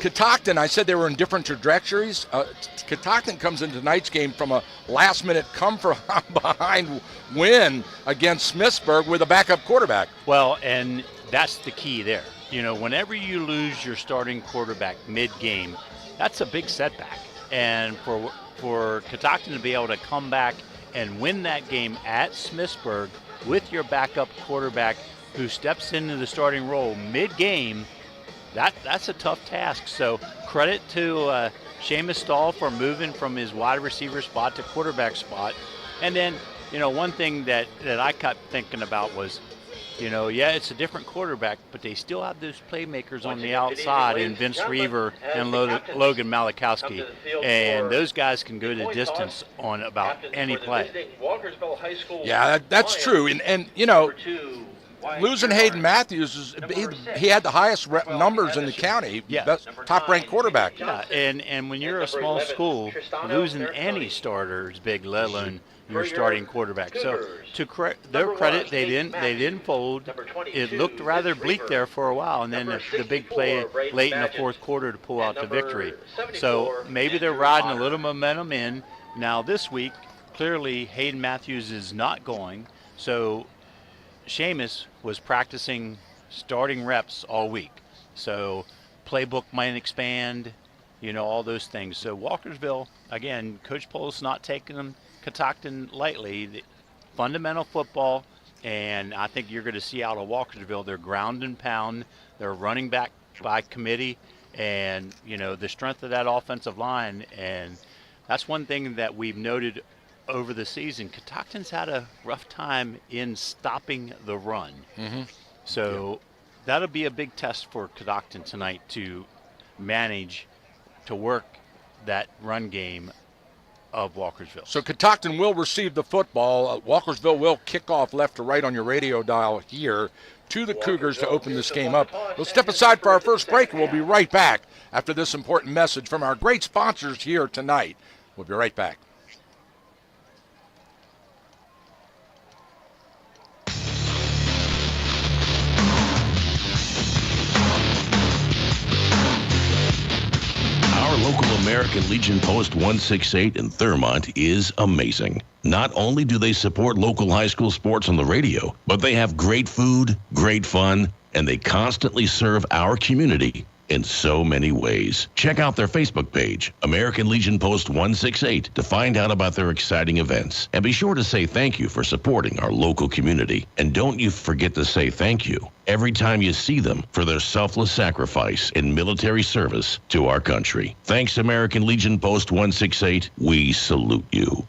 Catoctin, I said they were in different trajectories. Catoctin comes into tonight's game from a last-minute come-from-behind win against Smithsburg with a backup quarterback. Well, and that's the key there. You know, whenever you lose your starting quarterback mid-game, that's a big setback. And for Catoctin to be able to come back and win that game at Smithsburg with your backup quarterback who steps into the starting role mid-game, that's a tough task. So credit to Seamus Stahl for moving from his wide receiver spot to quarterback spot. And then, you know, one thing that I kept thinking about was, you know, yeah, it's a different quarterback, but they still have those playmakers on the outside in Vince Reaver and Logan Malachowski. And those guys can go the distance on about any play. Yeah, that's true. And you know, losing Hayden Matthews, he had the highest numbers in the county, top-ranked quarterback. Yeah, and when you're a small school, losing any starter is big, let alone your starting quarterback. So to their credit, they didn't fold. It looked rather bleak there for a while, and then the big play late in the fourth quarter to pull out the victory. So maybe they're riding a little momentum in. Now this week, clearly Hayden Matthews is not going, so Seamus was practicing starting reps all week. So playbook might expand, you know, all those things. So Walkersville, again, Coach Polis not taking them Catoctin lightly. The fundamental football, and I think you're going to see out of Walkersville, they're ground and pound. They're running back by committee, and, you know, the strength of that offensive line. And that's one thing that we've noted over the season. Catoctin's had a rough time in stopping the run. Mm-hmm. So that'll be a big test for Catoctin tonight to manage to work that run game of Walkersville. So Catoctin will receive the football. Walkersville will kick off left to right on your radio dial here to the Cougars to open this game up. We'll step aside for our first break, and we'll be right back after this important message from our great sponsors here tonight. We'll be right back. Our local American Legion Post 168 in Thurmont is amazing. Not only do they support local high school sports on the radio, but they have great food, great fun, and they constantly serve our community in so many ways. Check out their Facebook page, American Legion Post 168, to find out about their exciting events. And be sure to say thank you for supporting our local community. And don't you forget to say thank you every time you see them for their selfless sacrifice in military service to our country. Thanks, American Legion Post 168. We salute you.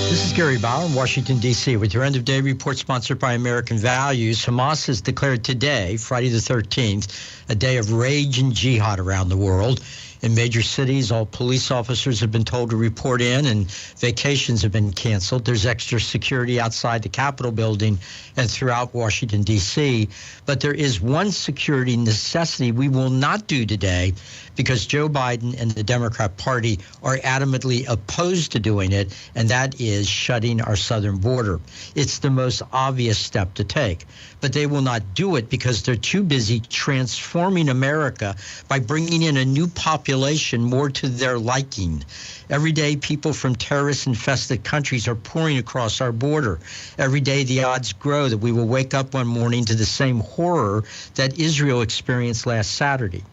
This is Gary Bauer in Washington, D.C. with your end-of-day report sponsored by American Values. Hamas has declared today, Friday the 13th, a day of rage and jihad around the world. In major cities, all police officers have been told to report in, and vacations have been canceled. There's extra security outside the Capitol building and throughout Washington, D.C. But there is one security necessity we will not do today because Joe Biden and the Democrat Party are adamantly opposed to doing it, and that is shutting our southern border. It's the most obvious step to take. But they will not do it because they're too busy transforming America by bringing in a new population more to their liking. Every day, people from terrorist-infested countries are pouring across our border. Every day, the odds grow that we will wake up one morning to the same horror that Israel experienced last Saturday.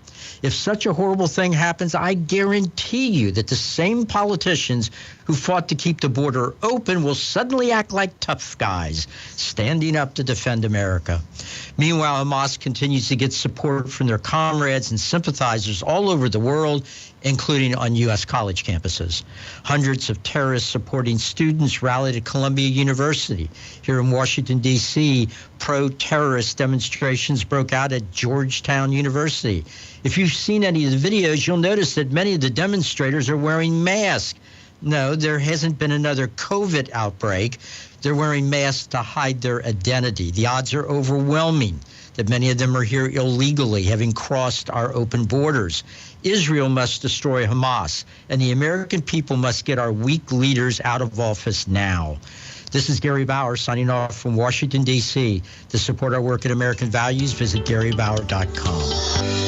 If such a horrible thing happens, I guarantee you that the same politicians who fought to keep the border open will suddenly act like tough guys, standing up to defend America. Meanwhile, Hamas continues to get support from their comrades and sympathizers all over the world, including on U.S. college campuses. Hundreds of terrorists supporting students rallied at Columbia University. Here in Washington, D.C., pro-terrorist demonstrations broke out at Georgetown University. If you've seen any of the videos, you'll notice that many of the demonstrators are wearing masks. No, there hasn't been another COVID outbreak. They're wearing masks to hide their identity. The odds are overwhelming that many of them are here illegally, having crossed our open borders. Israel must destroy Hamas, and the American people must get our weak leaders out of office now. This is Gary Bauer signing off from Washington, D.C. To support our work at American Values, visit GaryBauer.com.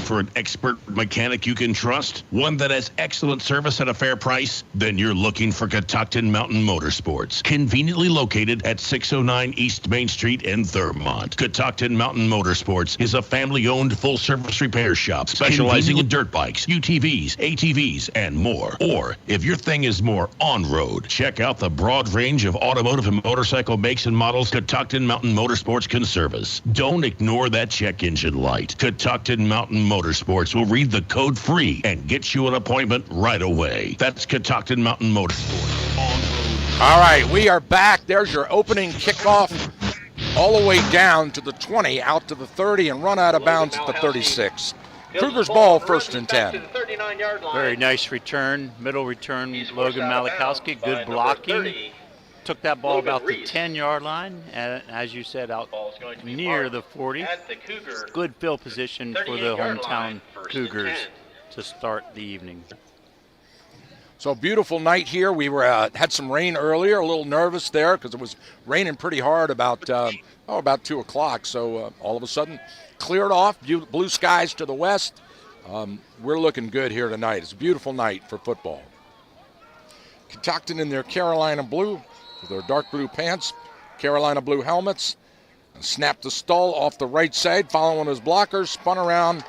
For an expert mechanic you can trust, one that has excellent service at a fair price, then you're looking for Catoctin Mountain Motorsports, conveniently located at 609 East Main Street in Thurmont. Catoctin Mountain Motorsports is a family-owned full-service repair shop specializing in dirt bikes, UTVs, ATVs, and more. Or, if your thing is more on-road, check out the broad range of automotive and motorcycle makes and models Catoctin Mountain Motorsports can service. Don't ignore that check engine light. Catoctin Mountain Motorsports will read the code free and get you an appointment right away. That's Catoctin Mountain Motorsports. All right, we are back. There's your opening kickoff all the way down to the 20, out to the 30, and run out of bounds at the 36. Cougars ball, 1st and 10. Very nice return, middle return, Logan Malachowski, good blocking. Took that ball about the 10-yard line, and as you said, out near the 40. Good field position for the hometown Cougars to start the evening. So beautiful night here. We were had some rain earlier, a little nervous there because it was raining pretty hard about 2 o'clock. So all of a sudden cleared off, blue skies to the west. We're looking good here tonight. It's a beautiful night for football. Catoctin in their Carolina blue, with their dark blue pants, Carolina blue helmets. Snapped the stall off the right side, following his blockers, spun around,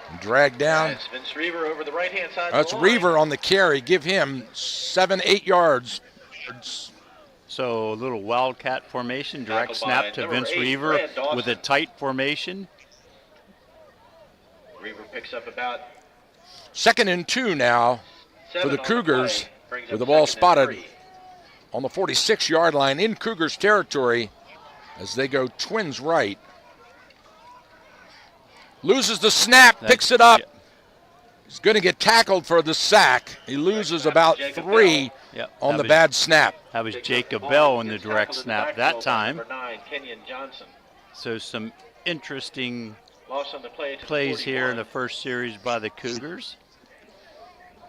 and dragged down. That's Vince Reaver over the right-hand side. That's Reaver on the carry. Give him 7-8 yards. So a little wildcat formation, direct snap to Vince Reaver with a tight formation. Reaver picks up about 2nd and 2 now for the Cougars, with the ball spotted on the 46-yard line in Cougars territory as they go twins right. Loses the snap, picks it up. He's going to get tackled for the sack. He loses about 3 on the bad snap. That was Jacob Bell in the direct snap that time. So some interesting plays here in the first series by the Cougars.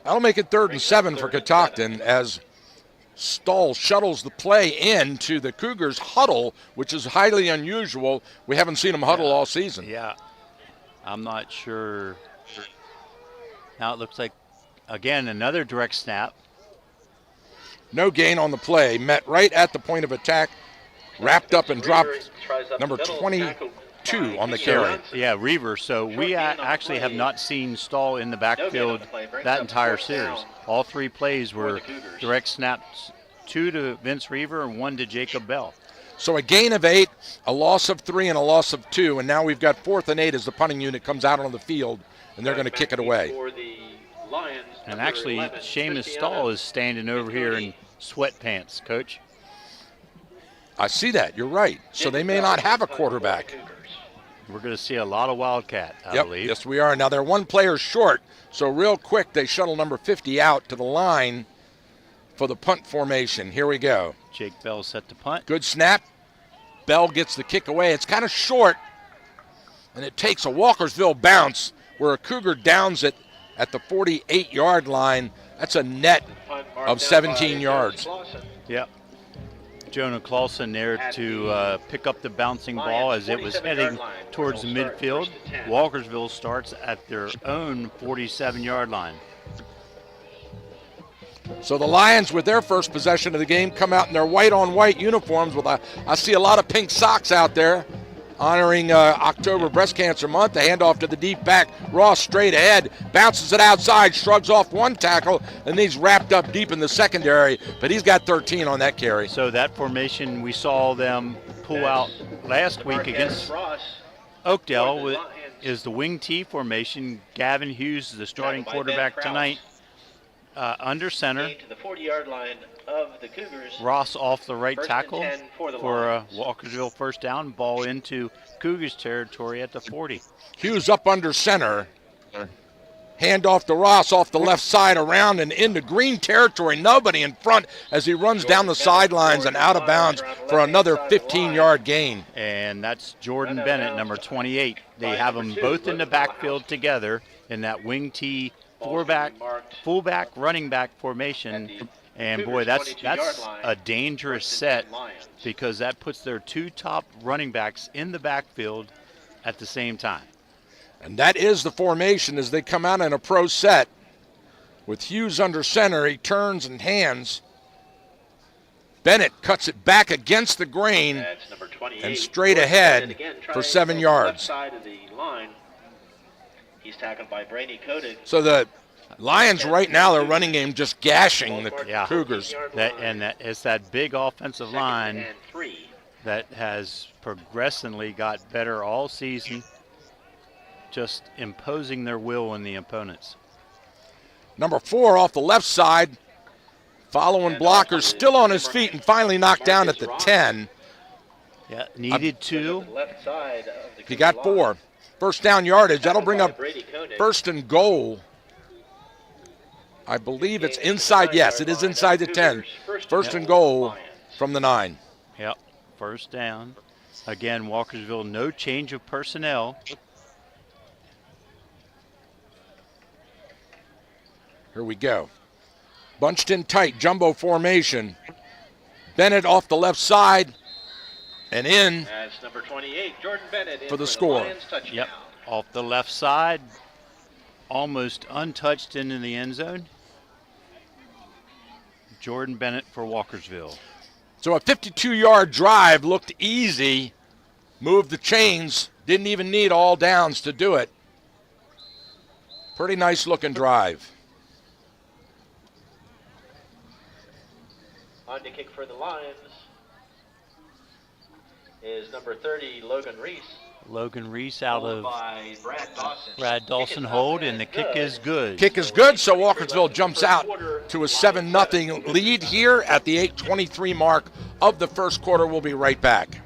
That'll make it 3rd and 7 for Catoctin as Stahl shuttles the play into the Cougars huddle, which is highly unusual. We haven't seen them huddle all season. Yeah, I'm not sure. Now it looks like, again, another direct snap. No gain on the play. Met right at the point of attack. Wrapped up and dropped number 22 on the carry. Yeah, Reaver. So we actually have not seen Stahl in the backfield that entire series. All 3 plays were direct snaps, 2 to Vince Reaver and 1 to Jacob Bell. So a gain of 8, a loss of 3, and a loss of 2. And now we've got 4th and 8 as the punting unit comes out on the field, and they're going to kick it away. And actually, Seamus Stahl is standing over here in sweatpants, Coach. I see that. You're right. So they may not have a quarterback. We're going to see a lot of Wildcat, I believe. Yes, we are. Now they're 1 player short. So real quick, they shuttle number 50 out to the line for the punt formation. Here we go. Jake Bell set to punt. Good snap. Bell gets the kick away. It's kind of short, and it takes a Walkersville bounce where a Cougar downs it at the 48-yard line. That's a net of 17 yards. Yep. Jonah Clausen there to pick up the bouncing ball as it was heading towards the midfield. Walkersville starts at their own 47-yard line. So the Lions, with their first possession of the game, come out in their white-on-white uniforms. I see a lot of pink socks out there, honoring October Breast Cancer Month. The handoff to the deep back. Ross straight ahead, bounces it outside, shrugs off 1 tackle, and he's wrapped up deep in the secondary, but he's got 13 on that carry. So that formation we saw them pull out last week against Oakdale is the wing T formation. Gavin Hughes is the starting quarterback tonight. Under center. of the Cougars. Ross off the right First and tackle 10 for the for Lions. Walkersville first down. Ball into Cougars territory at the 40. Hughes up under center. Hand off to Ross off the left side, around and into green territory. Nobody in front as he runs down the sidelines and out of bounds for another 15-yard gain. And that's Jordan Bennett, number 28. They have them both in the backfield together in that wing T fullback, running back formation. And boy, that's a dangerous set because that puts their two top running backs in the backfield at the same time. And that is the formation as they come out in a pro set. With Hughes under center, he turns and hands. Bennett cuts it back against the grain and straight ahead for 7 yards. Side of the line. He's tackled by Brady Koenig. So the Lions right now, their running game just gashing the Cougars. It's that big offensive line that has progressively got better all season, just imposing their will on the opponents. Number 4 off the left side, following blockers, still on his feet and finally knocked down at the 10. Yeah, needed 2. He got 4. First down yardage. That'll bring up first and goal. I believe it's inside. Yes, it is inside the 10. First and goal from the 9. Yep, first down. Again, Walkersville, no change of personnel. Here we go. Bunched in tight, jumbo formation. Bennett off the left side and in. That's number 28, Jordan Bennett, for the score. Yep, off the left side, almost untouched into the end zone. Jordan Bennett for Walkersville. So a 52-yard drive looked easy. Moved the chains. Didn't even need all downs to do it. Pretty nice looking drive. On to kick for the Lions is number 30, Logan Reese. Logan Reese out of by Brad Dawson hold, and the kick is good. Kick is good, so Walkersville jumps out to a 7-0 lead here at the 8:23 mark of the first quarter. We'll be right back.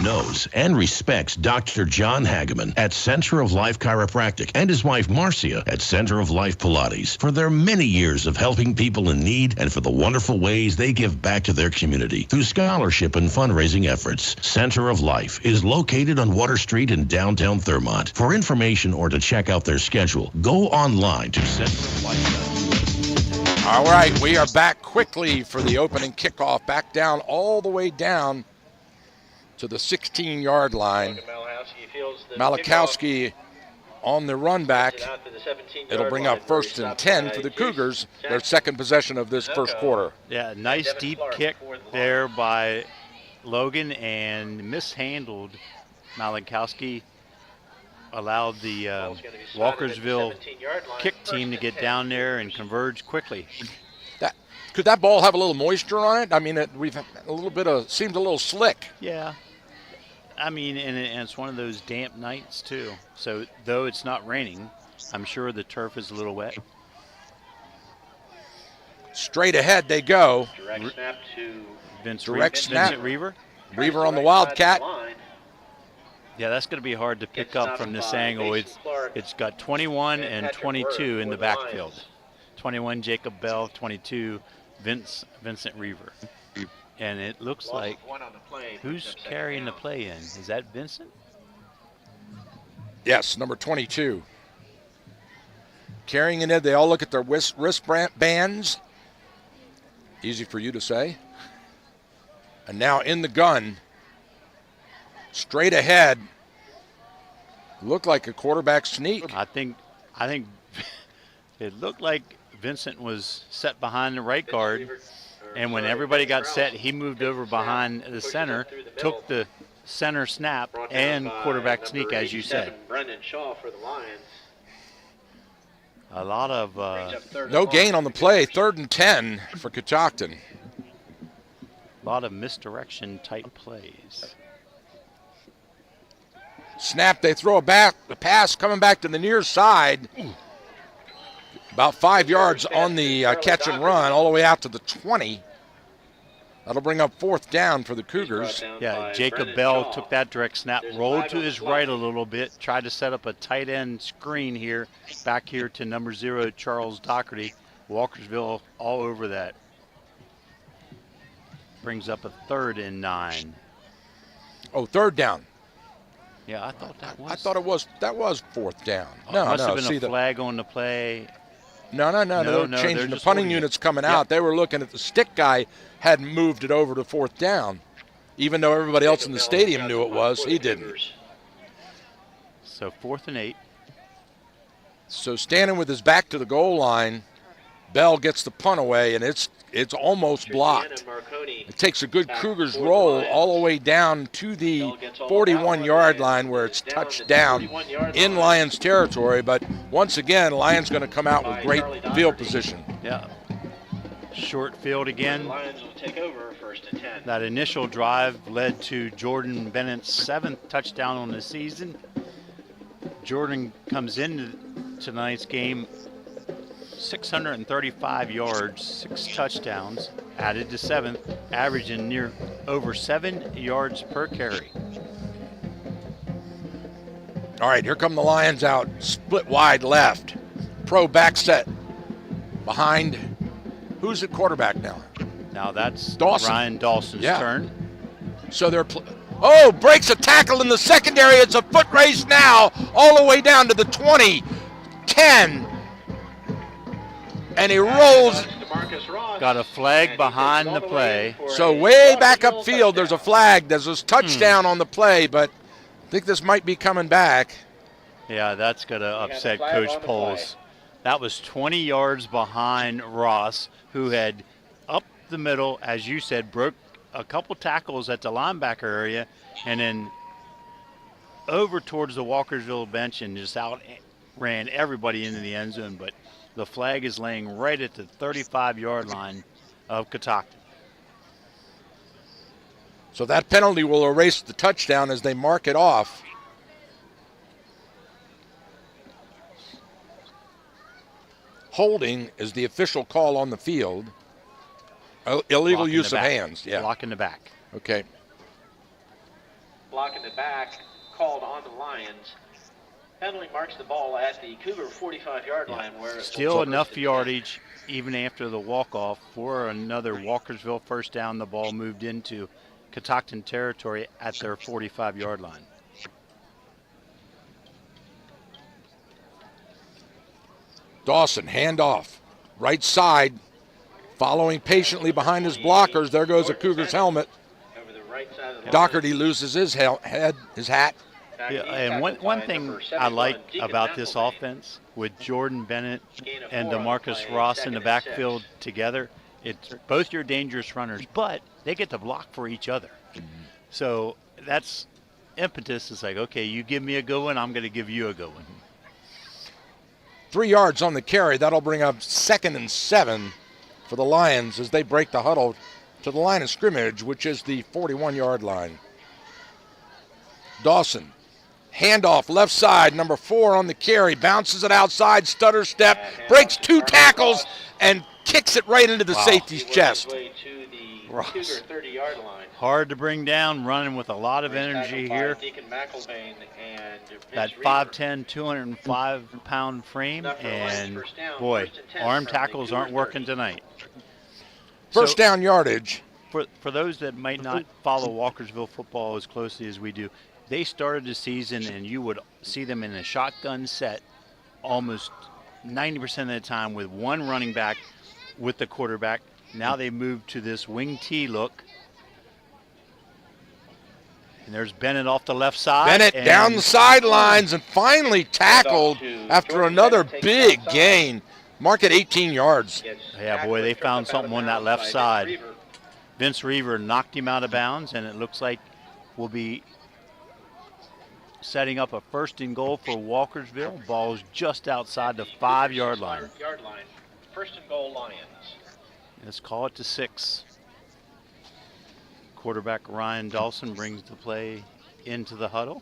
Knows and respects Dr. John Hageman at Center of Life Chiropractic and his wife Marcia at Center of Life Pilates for their many years of helping people in need and for the wonderful ways they give back to their community through scholarship and fundraising efforts. Center of Life is located on Water Street in downtown Thurmont. For information or to check out their schedule, go online to centeroflife.us. All right, we are back quickly for the opening kickoff. Back down, all the way down to the 16-yard line. Malachowski on the run back. It'll bring up first and 10 for the Cougars, their second possession of this first quarter. Yeah, nice deep kick there by Logan and mishandled. Malachowski allowed the Walkersville kick team to get down there and converge quickly. Could that ball have a little moisture on it? I mean, we've had a little bit of, seems a little slick. Yeah. I mean, and it's one of those damp nights, too. So, though it's not raining, I'm sure the turf is a little wet. Straight ahead they go. Direct snap to Vincent Reaver. Reaver on the Wildcat. Yeah, that's going to be hard to pick up from this angle. It's got 21 and 22 in the backfield. 21, Jacob Bell. 22, Vincent Reaver. And it looks like, who's carrying the play in? Is that Vincent? Yes, number 22. Carrying it in, they all look at their wristbands. Easy for you to say. And now in the gun, straight ahead. Looked like a quarterback sneak. I think it looked like Vincent was set behind the right guard. And when everybody got set, he moved over behind the center, took the center snap Brought down and by quarterback number sneak, as you 87, said. Brendan Shaw for the Lions. A lot of Brings up third and No long gain for on the the play. Cougars. 3rd and 10 for Catoctin. misdirection type plays. Snap, they throw a pass coming back to the near side. About 5 yards on the catch and run, all the way out to the 20. That'll bring up 4th down for the Cougars. Yeah, Jacob Bell took that direct snap, rolled to his right a little bit, tried to set up a tight end screen here, back here to number 0, Charles Doherty. Walkersville all over that. Brings up a 3rd and 9. Oh, 3rd down. Yeah, I thought that was. I thought that was 4th down. Must have been a flag on the play. No, they're they're changing the just punting holding it. units coming out. They were looking at the stick guy hadn't moved it over to 4th down. Even though everybody else in the stadium knew it was, he didn't. So 4th and 8. So standing with his back to the goal line, Bell gets the punt away, and it's almost blocked. It takes a good Cougars roll all the way down to the 41-yard line where it's touched down in Lions territory. But once again, Lions going to come out with great field position. Yeah. Short field again. Lions will take over 1st and 10. That initial drive led to Jordan Bennett's 7th touchdown on the season. Jordan comes into tonight's game 635 yards, 6 touchdowns, added to 7th, averaging near over 7 yards per carry. All right, here come the Lions out, split wide left. Pro back set behind. Who's at quarterback now? Now that's Dawson. Ryan Dawson's turn. So they're breaks a tackle in the secondary. It's a foot race now, all the way down to the 20, 10. And he rolls. Got a flag behind the play. So way back upfield, there's a flag. There's a touchdown on the play, but I think this might be coming back. Yeah, that's going to upset Coach Poles. That was 20 yards behind Ross, who had up the middle, as you said, broke a couple tackles at the linebacker area, and then over towards the Walkersville bench and just outran everybody into the end zone. But the flag is laying right at the 35-yard line of Catoctin. So that penalty will erase the touchdown as they mark it off. Holding is the official call on the field. Illegal Block in use the of back. hands. Yeah. Block in the back. Okay. Block in the back, called on the Lions. Penalty marks the ball at the Cougar 45-yard line. Where Still enough yardage, even after the walk-off, for another Walkersville first down. The ball moved into Catoctin territory at their 45-yard line. Dawson, handoff. Right side, following patiently behind his blockers. There goes a Cougars helmet. Over the right side of the Doherty loses his hat. Yeah, and one thing I like about this offense with Jordan Bennett and DeMarcus Ross in the backfield together, it's both your dangerous runners, but they get to block for each other. So that's impetus. It's like, okay, you give me a good one, I'm going to give you a good one. 3 yards on the carry. That'll bring up 2nd and 7 for the Lions as they break the huddle to the line of scrimmage, which is the 41-yard line. Dawson, handoff left side, number 4 on the carry, bounces it outside, stutter step, breaks 2 tackles, and kicks it right into the safety's chest. Ross. Hard to bring down, running with a lot of energy here. That 5'10", 205-pound frame, and boy, arm tackles aren't working tonight. First down yardage. For those that might not follow Walkersville football as closely as we do, they started the season and you would see them in a shotgun set almost 90% of the time with one running back with the quarterback. Now they moved to this wing T look. And there's Bennett off the left side. Bennett down the sidelines and finally tackled after another big gain. Mark at 18 yards. Yeah, boy, they found something on that left side. Vince Reaver knocked him out of bounds, and it looks like will be setting up a 1st and goal for Walkersville. Ball's just outside the 5-yard line. 1st and goal, Lions. Let's call it to 6. Quarterback Ryan Dawson brings the play into the huddle.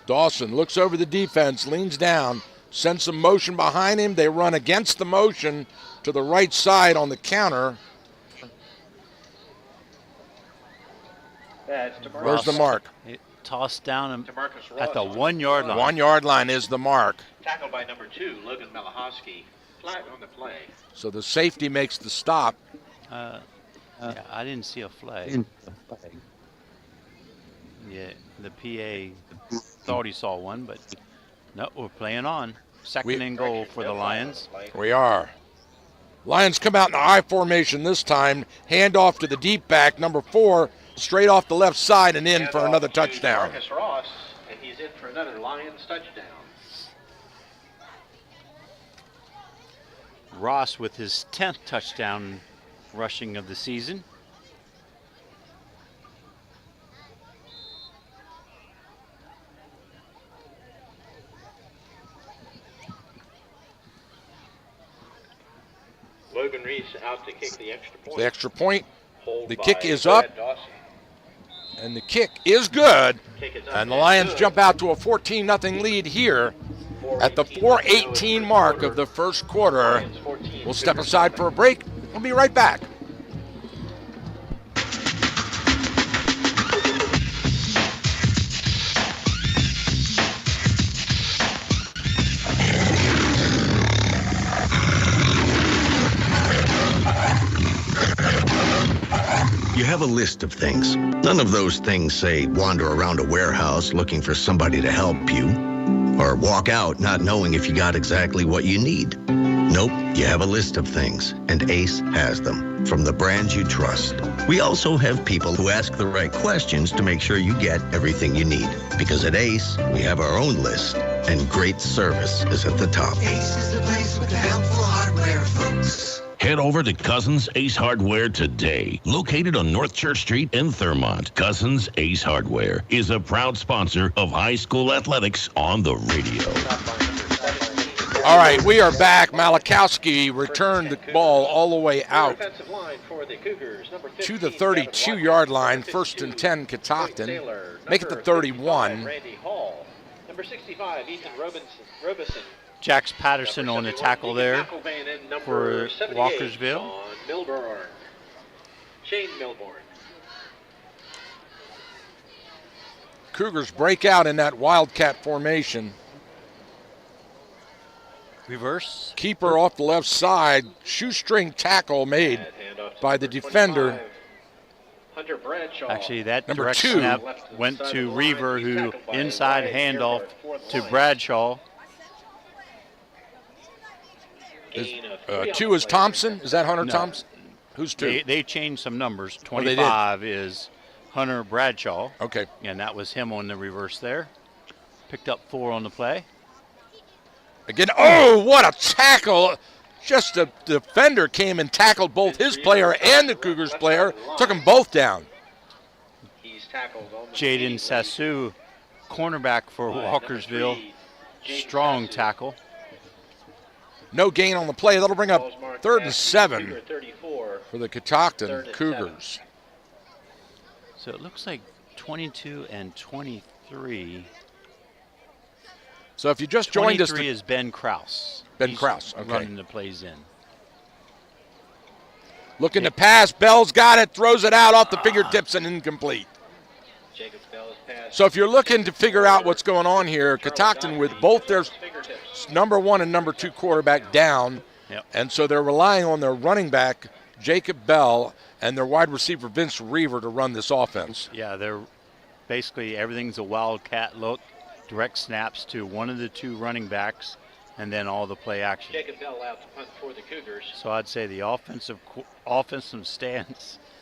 Dawson looks over the defense, leans down, sends some motion behind him. They run against the motion to the right side on the counter. Where's the mark? It tossed down at the 1-yard line. 1 yard line is the mark. Tackled by number 2, Logan Malahowski. Flat on the play. So the safety makes the stop. Yeah, I didn't see a flag. Yeah, the PA thought he saw one, but no, we're playing on. 2nd and goal for the Lions. We are. Lions come out in the I formation this time. Hand off to the deep back, number 4, straight off the left side and in for another touchdown. Marcus Ross, and he's in for another Lions touchdown. Ross with his 10th touchdown rushing of the season. Logan Reese out to kick the extra point. The extra point. Hold The by kick is Brad up. Dawson. And the kick is good. Kick is up And the Lions good. jump out to a 14-0 lead here at the 4:18 mark of the first quarter. Lions 14, We'll step Cougars aside for a break. We'll be right back. You have a list of things. None of those things say wander around a warehouse looking for somebody to help you, or walk out not knowing if you got exactly what you need. Nope, you have a list of things, and Ace has them, from the brands you trust. We also have people who ask the right questions to make sure you get everything you need. Because at Ace, we have our own list, and great service is at the top. Ace is the place with the helpful hardware, folks. Head over to Cousins Ace Hardware today. Located on North Church Street in Thurmont, Cousins Ace Hardware is a proud sponsor of high school athletics on the radio. All right, we are back. Malachowski returned the ball all the way out Offensive line for the Cougars, number to the 15, 32-yard line. number 1st and 52, 10, Catoctin. Taylor, Make it the number 31. 55, Randy Hall, number 65, Ethan Robeson. Jax Patterson on the tackle there for Walkersville. Sean Milburn. Shane Milburn. Cougars break out in that Wildcat formation. Reverse. Keeper off the left side. Shoestring tackle made Handoff to by the number defender. 25, Hunter Bradshaw. Actually, that Number direct 2. snap went to Reaver, who inside handoff to Bradshaw. Gain of 3 on 2 the is play. Thompson. Is that Hunter No. Thompson? Who's 2? They changed some numbers. Oh, they did. 25 is Hunter Bradshaw, Okay. and that was him on the reverse there. Picked up 4 on the play. Again, oh, what a tackle. Just the defender came and tackled both his player and the Cougars player. Took them both down. He's tackled almost Jaden immediately Sassu, cornerback for by number Walkersville. 3, Jaden Strong Sassu. tackle. No gain on the play. That'll bring up Ball's marked 3rd at and 7 Cougar 34. for the 3rd Catoctin and Cougars. So it looks like 22 and 23. So if you just joined us, 23 is Ben Kraus. Ben He's Kraus, okay. running the plays in. looking to pass. Bell's got it, throws it out off the fingertips and incomplete. Jacob Bell's pass. So if you're looking to figure out what's going on here, Catoctin with both their number 1 and number 2 quarterback down, Yep. and so they're relying on their running back, Jacob Bell, and their wide receiver, Vince Reaver, to run this offense. Yeah, they're basically everything's a wildcat look. Direct snaps to one of the 2 running backs, and then all the play action. Jacob Bell out to punt for the Cougars. So I'd say the offensive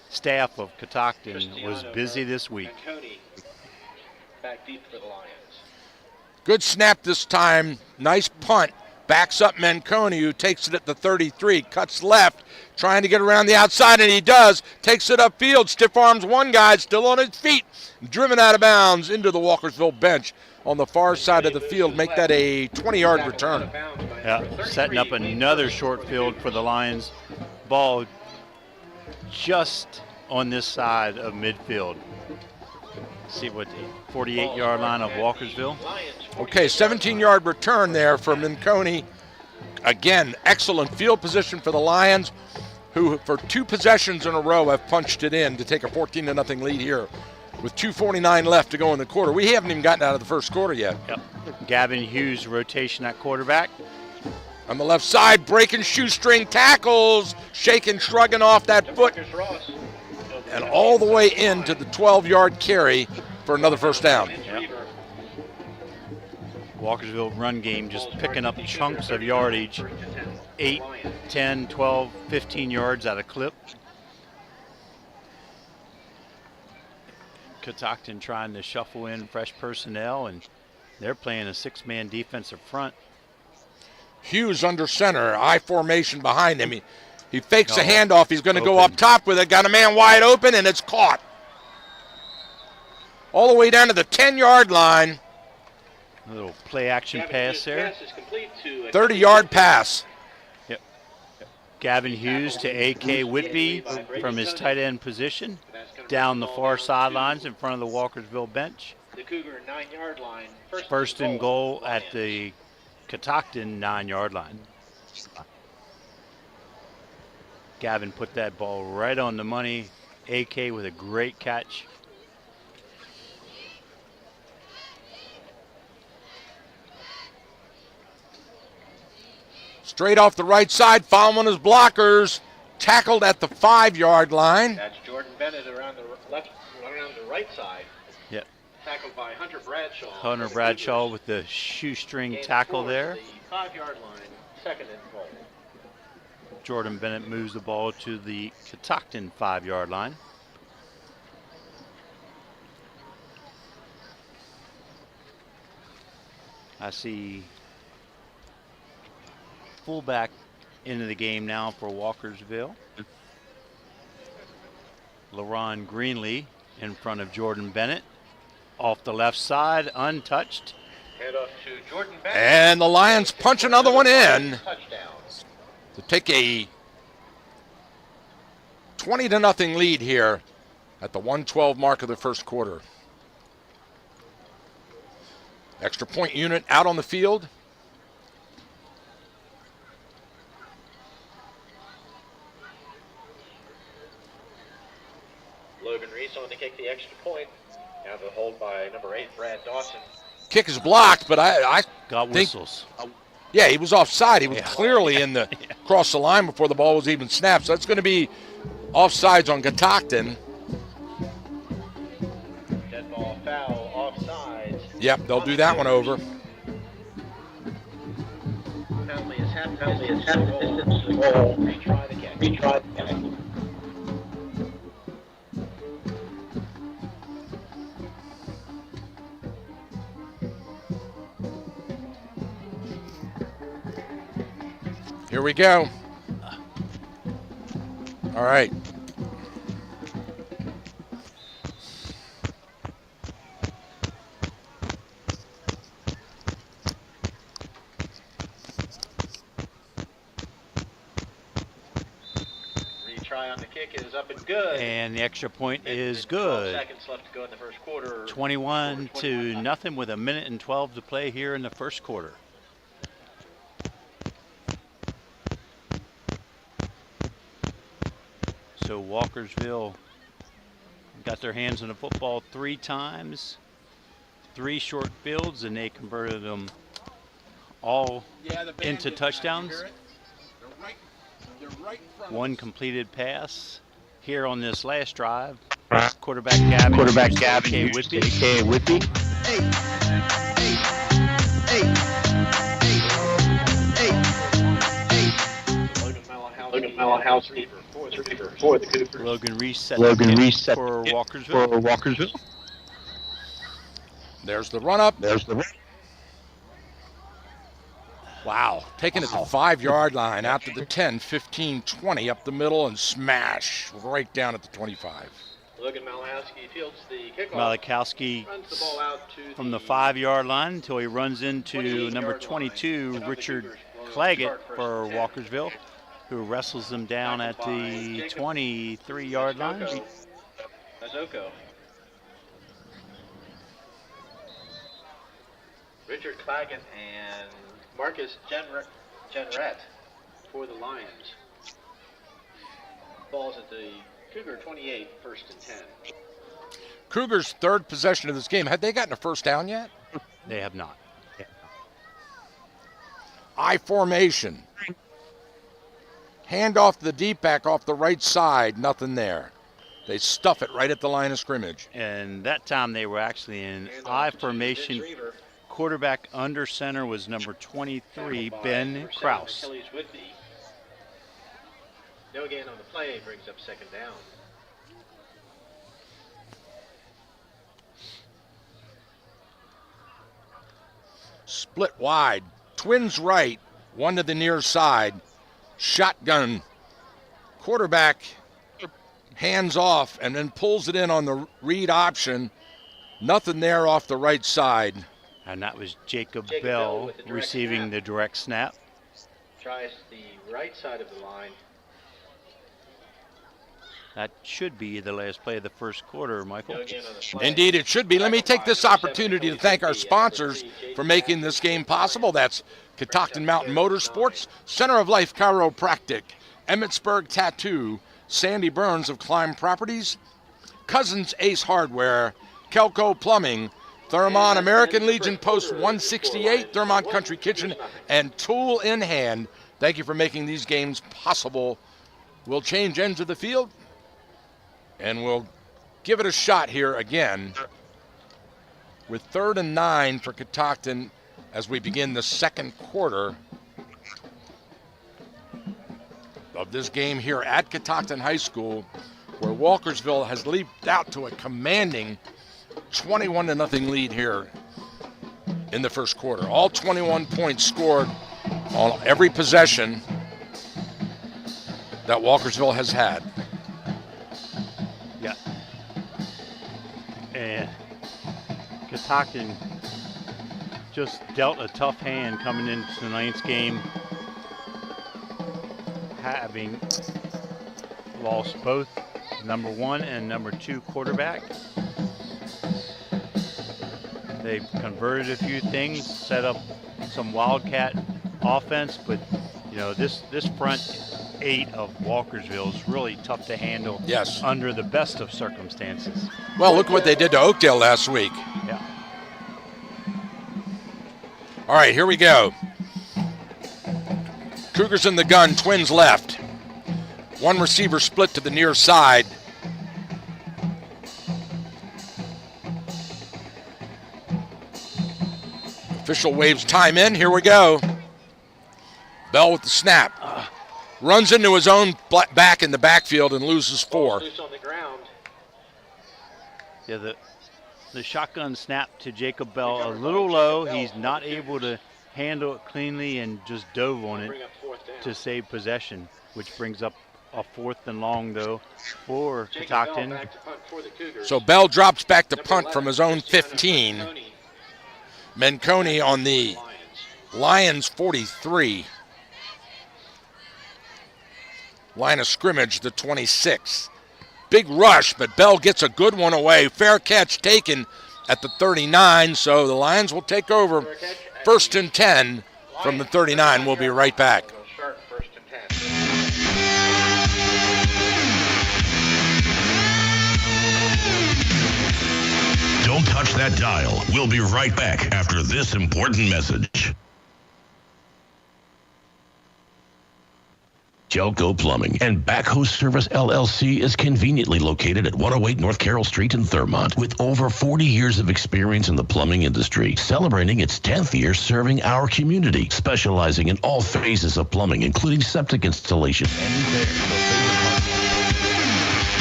staff of Catoctin was busy this week. Cody back deep for the Lions. Good snap this time. Nice punt Backs up Menconi, who takes it at the 33, cuts left, trying to get around the outside, and he does. Takes it upfield, stiff arms one guy, still on his feet, driven out of bounds into the Walkersville bench on the far side of the field. Make that a 20-yard return. Yeah, setting up another short field for the Lions. Ball just on this side of midfield. See what the 48-yard line of Walkersville. Okay, 17-yard return there for Menconi. Again, excellent field position for the Lions, who for 2 possessions in a row have punched it in to take a 14-0 lead here with 2:49 left to go in the quarter. We haven't even gotten out of the first quarter yet. Yep. Gavin Hughes rotation at quarterback. On the left side, breaking shoestring tackles, shaking, shrugging off that foot, and all the way into the 12-yard carry for another first down. Yep. Walkersville run game just picking up chunks of yardage, 8, 10, 12, 15 yards at a clip. Catoctin trying to shuffle in fresh personnel, and they're playing a 6-man defensive front. Hughes under center, I formation behind him. He fakes a handoff. He's going to go up top with it. Got a man wide open, and it's caught. All the way down to the 10-yard line. A little play action pass there. 30-yard pass. Yep. Gavin Hughes to A.K. Whitby from his tight end position. Down the far sidelines in front of the Walkersville bench. The Cougar 9-yard line. First and goal at the Catoctin 9-yard line. Gavin put that ball right on the money. AK with a great catch. Straight off the right side, following his blockers. Tackled at the 5-yard line. That's Jordan Bennett around the right side. Yep. Tackled by Hunter Bradshaw. Hunter Bradshaw with the shoestring tackle there. The 5-yard line, second and goal. Jordan Bennett moves the ball to the Catoctin 5-yard line. I see fullback into the game now for Walkersville. LaRon Greenlee in front of Jordan Bennett. Off the left side, untouched. Hand off to Jordan Bennett. And the Lions punch another one in to take a 20-0 lead here at the 1:12 mark of the first quarter. Extra point unit out on the field. Logan Reese on to kick the extra point. Now the hold by number 8, Brad Dawson. Kick is blocked, but I got think, whistles. Yeah, he was offside. He was clearly in the across the line before the ball was even snapped. So that's going to be offsides on Catoctin. Dead ball foul, offsides. Yep, they'll do that one over. Penalty is half distance to the goal. Retry the catch. Here we go. All right. Retry on the kick is up and good. And the extra point is good. 12 seconds left to go in the first quarter. 21-0 with 1:12 to play here in the first quarter. So Walkersville got their hands on the football 3 times, 3 short fields, and they converted them all into touchdowns. One completed pass here on this last drive. Quarterback Gavin Whitby. Logan Mellowhouse for the Cougars. Logan Reese set for Walkersville. There's the run up. Wow, taking it to the 5-yard line, out to the 10, 15, 20, up the middle, and smash right down at the 25. Logan Malachowski fields the kickoff. Malachowski Runs the ball out to from the 5-yard line until he runs into number 22, Richard Claggett for Walkersville, who wrestles him down at the 23-yard line. Azoko. Richard Claggett and Marcus Jenrette for the Lions. Ball's at the Cougar 28, first and 10. Cougars' third possession of this game. Had they gotten a first down yet? They have not. I formation. Hand off to the deep back off the right side. Nothing there. They stuff it right at the line of scrimmage. And that time they were actually in I formation. Quarterback under center was number 23, Ben Kraus. No gain on the play, brings up second down. Split wide. Twins right. One to the near side. Shotgun. Quarterback hands off and then pulls it in on the read option. Nothing there off the right side. And that was Jacob Bell receiving the direct snap. Tries the right side of the line. That should be the last play of the first quarter, Michael. Indeed, it should be. Let me take this opportunity to thank our sponsors for making this game possible. That's Catoctin Mountain Motorsports, Center of Life Chiropractic, Emmitsburg Tattoo, Sandy Burns of Climb Properties, Cousins Ace Hardware, Kelco Plumbing, Thermon American Legion Post 168, Thermont Country Kitchen, and Tool in Hand. Thank you for making these games possible. We'll change ends of the field, and we'll give it a shot here again with 3rd and 9 for Catoctin as we begin the second quarter of this game here at Catoctin High School, where Walkersville has leaped out to a commanding 21-0 lead here in the first quarter. All 21 points scored on every possession that Walkersville has had. Yeah. And Catoctin just dealt a tough hand coming into tonight's game, having lost both number 1 and number 2 quarterback. They've converted a few things, set up some Wildcat offense, but you know this front 8 of Walkersville is really tough to handle. Yes. Under the best of circumstances. Well, look what they did to Oakdale last week. Yeah. All right, here we go. Cougars in the gun, Twins left. One receiver split to the near side. Official waves time in. Here we go. Bell with the snap. Runs into his own back in the backfield and loses 4. Loose on the ground. Yeah, the shotgun snap to Jacob Bell a little low. He's not able to handle it cleanly and just dove on it to save possession, which brings up a 4th and long, though, for Catoctin. So Bell drops back to punt from his own 15. Menconi on the Lions 43. Line of scrimmage, the 26. Big rush, but Bell gets a good one away. Fair catch taken at the 39, so the Lions will take over 1st and 10 from the 39. We'll be right back. Don't touch that dial. We'll be right back after this important message. Jelco Plumbing and Backhoe Service LLC is conveniently located at 108 North Carroll Street in Thermont with over 40 years of experience in the plumbing industry, celebrating its 10th year serving our community, specializing in all phases of plumbing, including septic installation and repair.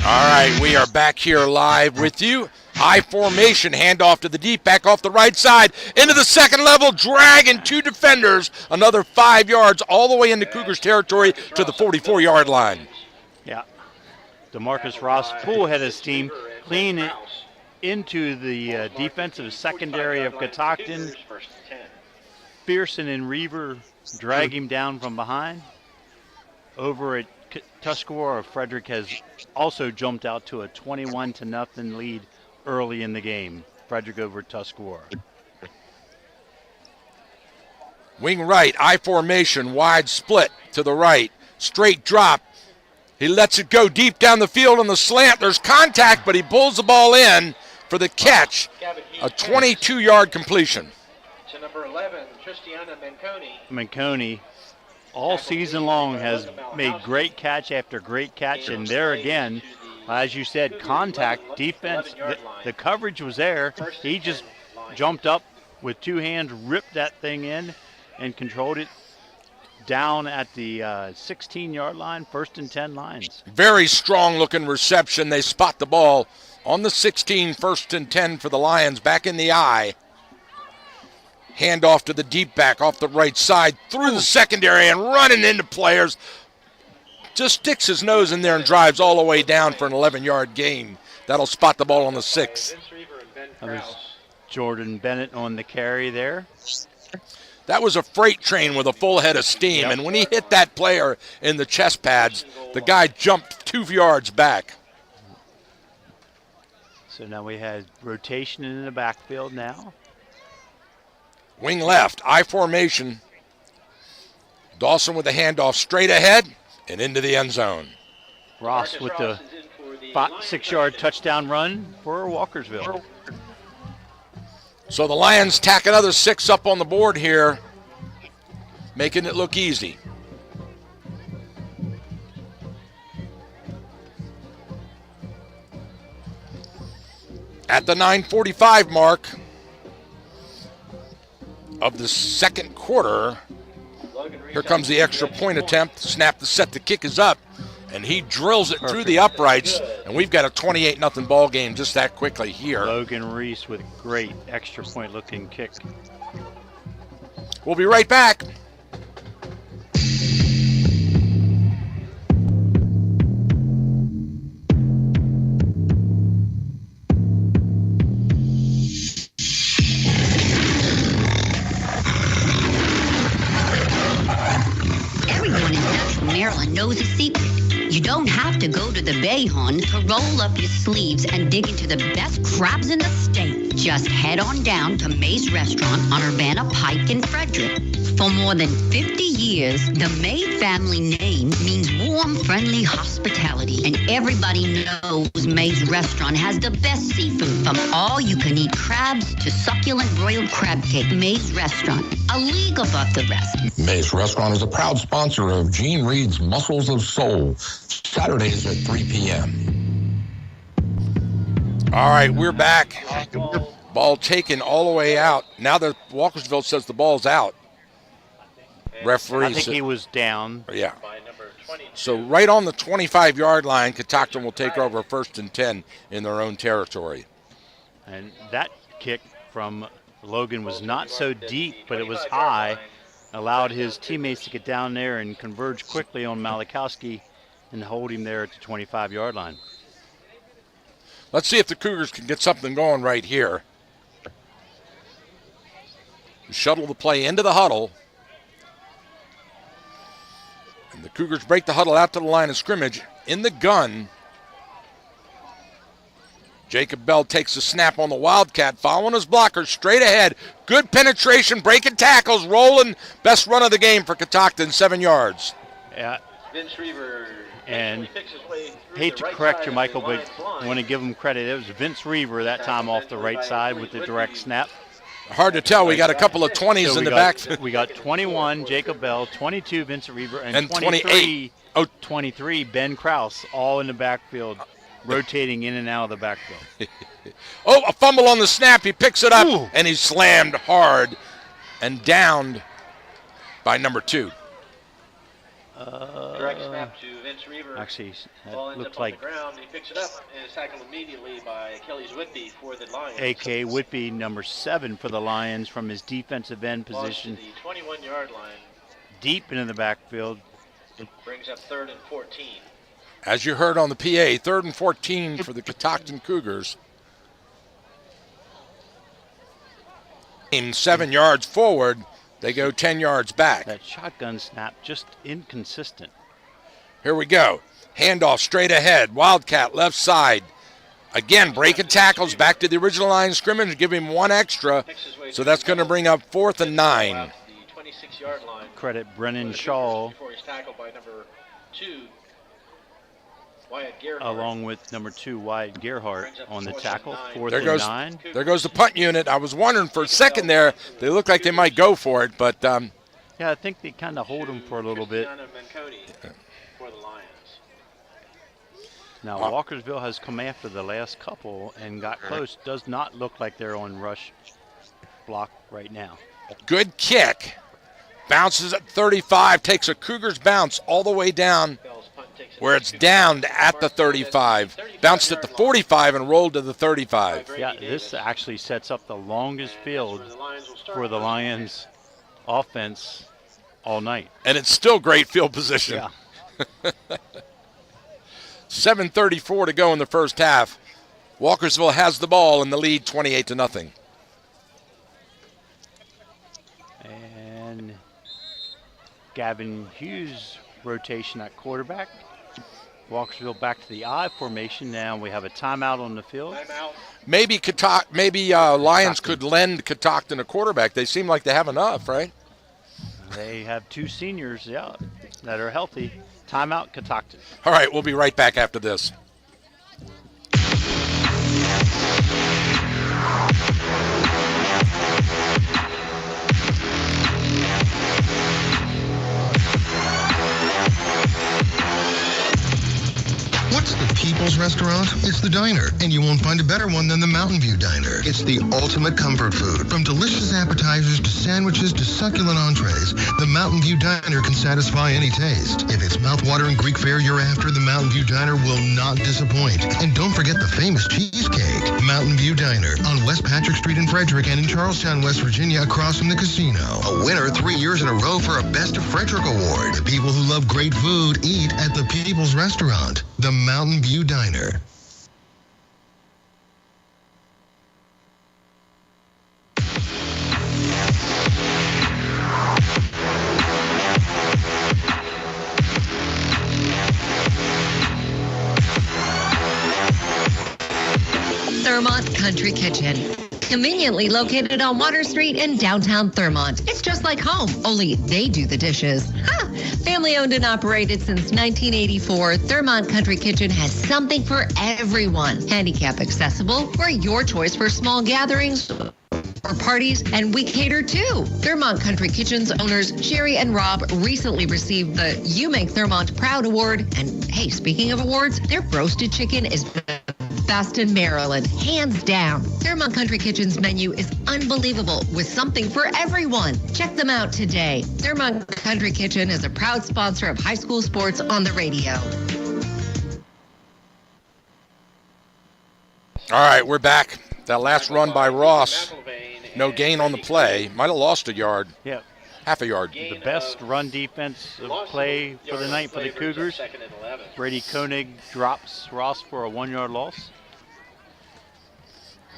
All right, we are back here live with you I formation, handoff to the deep, back off the right side, into the second level, dragging 2 defenders, another 5 yards all the way into Cougars territory to the 44-yard line. Yeah. DeMarcus Ross, full head of steam, clean it into the defensive secondary of Catoctin. Pearson and Reaver drag him down from behind. Over at Tuscarora, Frederick has also jumped out to a 21-0 lead early in the game. Frederick over Tuscarora. Wing right, I formation, wide split to the right, straight drop. He lets it go deep down the field on the slant. There's contact, but he pulls the ball in for the catch, a 22-yard completion. To number 11, Tristiana Manconi all season long has made great catch after great catch, and there again, as you said, contact, defense, the coverage was there. He just jumped up with 2 hands, ripped that thing in, and controlled it down at the 16-yard line, 1st and 10 lines. Very strong-looking reception. They spot the ball on the 16, 1st and 10 for the Lions, back in the eye. Handoff to the deep back off the right side, through the secondary and running into players. Just sticks his nose in there and drives all the way down for an 11-yard gain. That'll spot the ball on the 6. That was Jordan Bennett on the carry there. That was a freight train with a full head of steam, and when he hit that player in the chest pads, the guy jumped 2 yards back. So now we had rotation in the backfield now. Wing left, I formation. Dawson with the handoff straight ahead and into the end zone. Ross with the 6-yard touchdown run for Walkersville. So the Lions tack another 6 up on the board here, making it look easy. At the 9:45 mark of the second quarter, here comes the extra point attempt. Snap the set, the kick is up, and he drills it through the uprights, and we've got a 28-0 ball game just that quickly here. Logan Reese with great extra point looking kick. We'll be right back. Everyone in Central Maryland knows a secret. You don't have to go to the Bayhon to roll up your sleeves and dig into the best crabs in the state. Just head on down to May's Restaurant on Urbana Pike in Frederick. For more than 50 years, the May family name means warm, friendly hospitality. And everybody knows May's Restaurant has the best seafood, from all-you-can-eat crabs to succulent broiled crab cake. May's Restaurant, a league above the rest. May's Restaurant is a proud sponsor of Gene Reed's Muscles of Soul, Saturdays at 3 p.m. All right, we're back. Ball taken all the way out. Now that Walkersville says the ball's out. Referee I think he was down. Yeah. So right on the 25-yard line, Catoctin will take over 1st and 10 in their own territory. And that kick from Logan was not so deep, but it was high. Allowed his teammates to get down there and converge quickly on Malachowski and hold him there at the 25-yard line. Let's see if the Cougars can get something going right here. Shuttle the play into the huddle. And the Cougars break the huddle out to the line of scrimmage. In the gun, Jacob Bell takes a snap on the Wildcat, following his blockers straight ahead. Good penetration, breaking tackles, rolling. Best run of the game for Catoctin, 7 yards. Yeah. Vince Reaver. And hate to correct you, Michael, but I want to give him credit. It was Vince Reaver that time off the right side with the direct snap. Hard to tell. We got a couple of 20s in the back. We got 21, Jacob Bell, 22, Vincent Reaver, and 23, 23, Ben Krause, all in the backfield, rotating in and out of the backfield. Oh, a fumble on the snap. He picks it up, and he's slammed hard and downed by number 2. Direct snap to Vince Reaver. Actually, Ball that ends looked up on like the ground. He picks it up and is tackled immediately by Kelly's Whitby for the Lions. A.K. Whitby, number 7 for the Lions, from his defensive end Launch to position, the 21-yard line. deep into the backfield. Brings up 3rd and 14. As you heard on the PA, 3rd and 14 for the Catoctin Cougars. 7 yards forward, they go 10 yards back. That shotgun snap just inconsistent. Here we go. Handoff straight ahead. Wildcat left side. Again, breaking tackles back to the original line of scrimmage, give him one extra. So that's going to bring up 4th and 9. The 26-yard line. Credit Brennan Shaw, Before he's tackled by number 2, Wyatt Gerhardt. along with number 2, Wyatt Gerhardt, on the tackle. 4th There and goes 9. There goes the punt unit. I was wondering for a second there, they look like they might go for it, but Yeah, I think they kind of hold him for a little bit. For the Lions. Now, Walkersville has come after the last couple and got close. Does not look like they're on rush block right now. good kick. Bounces at 35, takes a Cougars bounce all the way down where it's down at the 35. Bounced at the 45 and rolled to the 35. Yeah, this actually sets up the longest field for the Lions offense all night. And it's still great field position. Yeah. 7:34 to go in the first half. Walkersville has the ball in the lead 28-0. And Gavin Hughes rotation at quarterback. Walkersville back to the I formation. Now we have a timeout on the field. Maybe Lions could lend Catoctin a quarterback. They seem like they have enough, right? They have 2 seniors, yeah, that are healthy. Timeout, Catoctin. All right, we'll be right back after this. What's the People's Restaurant? It's the diner, and you won't find a better one than the Mountain View Diner. It's the ultimate comfort food. From delicious appetizers to sandwiches to succulent entrees, the Mountain View Diner can satisfy any taste. If it's mouthwatering Greek fare you're after, the Mountain View Diner will not disappoint. And don't forget the famous cheesecake. Mountain View Diner on West Patrick Street in Frederick and in Charlestown, West Virginia, across from the casino. A winner 3 years in a row for a Best of Frederick Award. The people who love great food eat at the People's Restaurant, the Mountain View Diner. Thurmont Country Kitchen. Conveniently located on Water Street in downtown Thurmont. It's just like home, only they do the dishes. Ha! Family owned and operated since 1984, Thurmont Country Kitchen has something for everyone. Handicap accessible, we're your choice for small gatherings or parties, and we cater too. Thurmont Country Kitchen's owners, Sherry and Rob, recently received the You Make Thurmont Proud Award. And hey, speaking of awards, their roasted chicken is best in Maryland, hands down. Thurmont Country Kitchen's menu is unbelievable with something for everyone. Check them out today. Thurmont Country Kitchen is a proud sponsor of high school sports on the radio. All right, we're back. That last run by Ross, no gain on the play. Might have lost a yard. Yeah. Half a yard. The best run defense play for the night for the Cougars. Brady Koenig drops Ross for a 1-yard loss.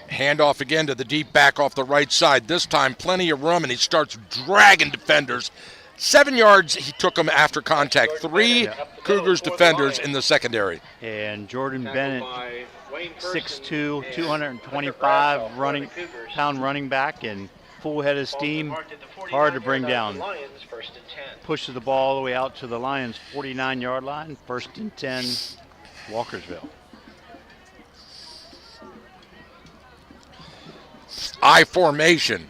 Handoff again to the deep back off the right side. This time plenty of room, and he starts dragging defenders. 7 yards he took them after contact. 3 Cougars defenders in the secondary. And Jordan Bennett, 6'2", 225-pound running back, and full head of steam. Hard to bring down. Pushes the ball all the way out to the Lions' 49-yard line. 1st and 10, Walkersville. I formation.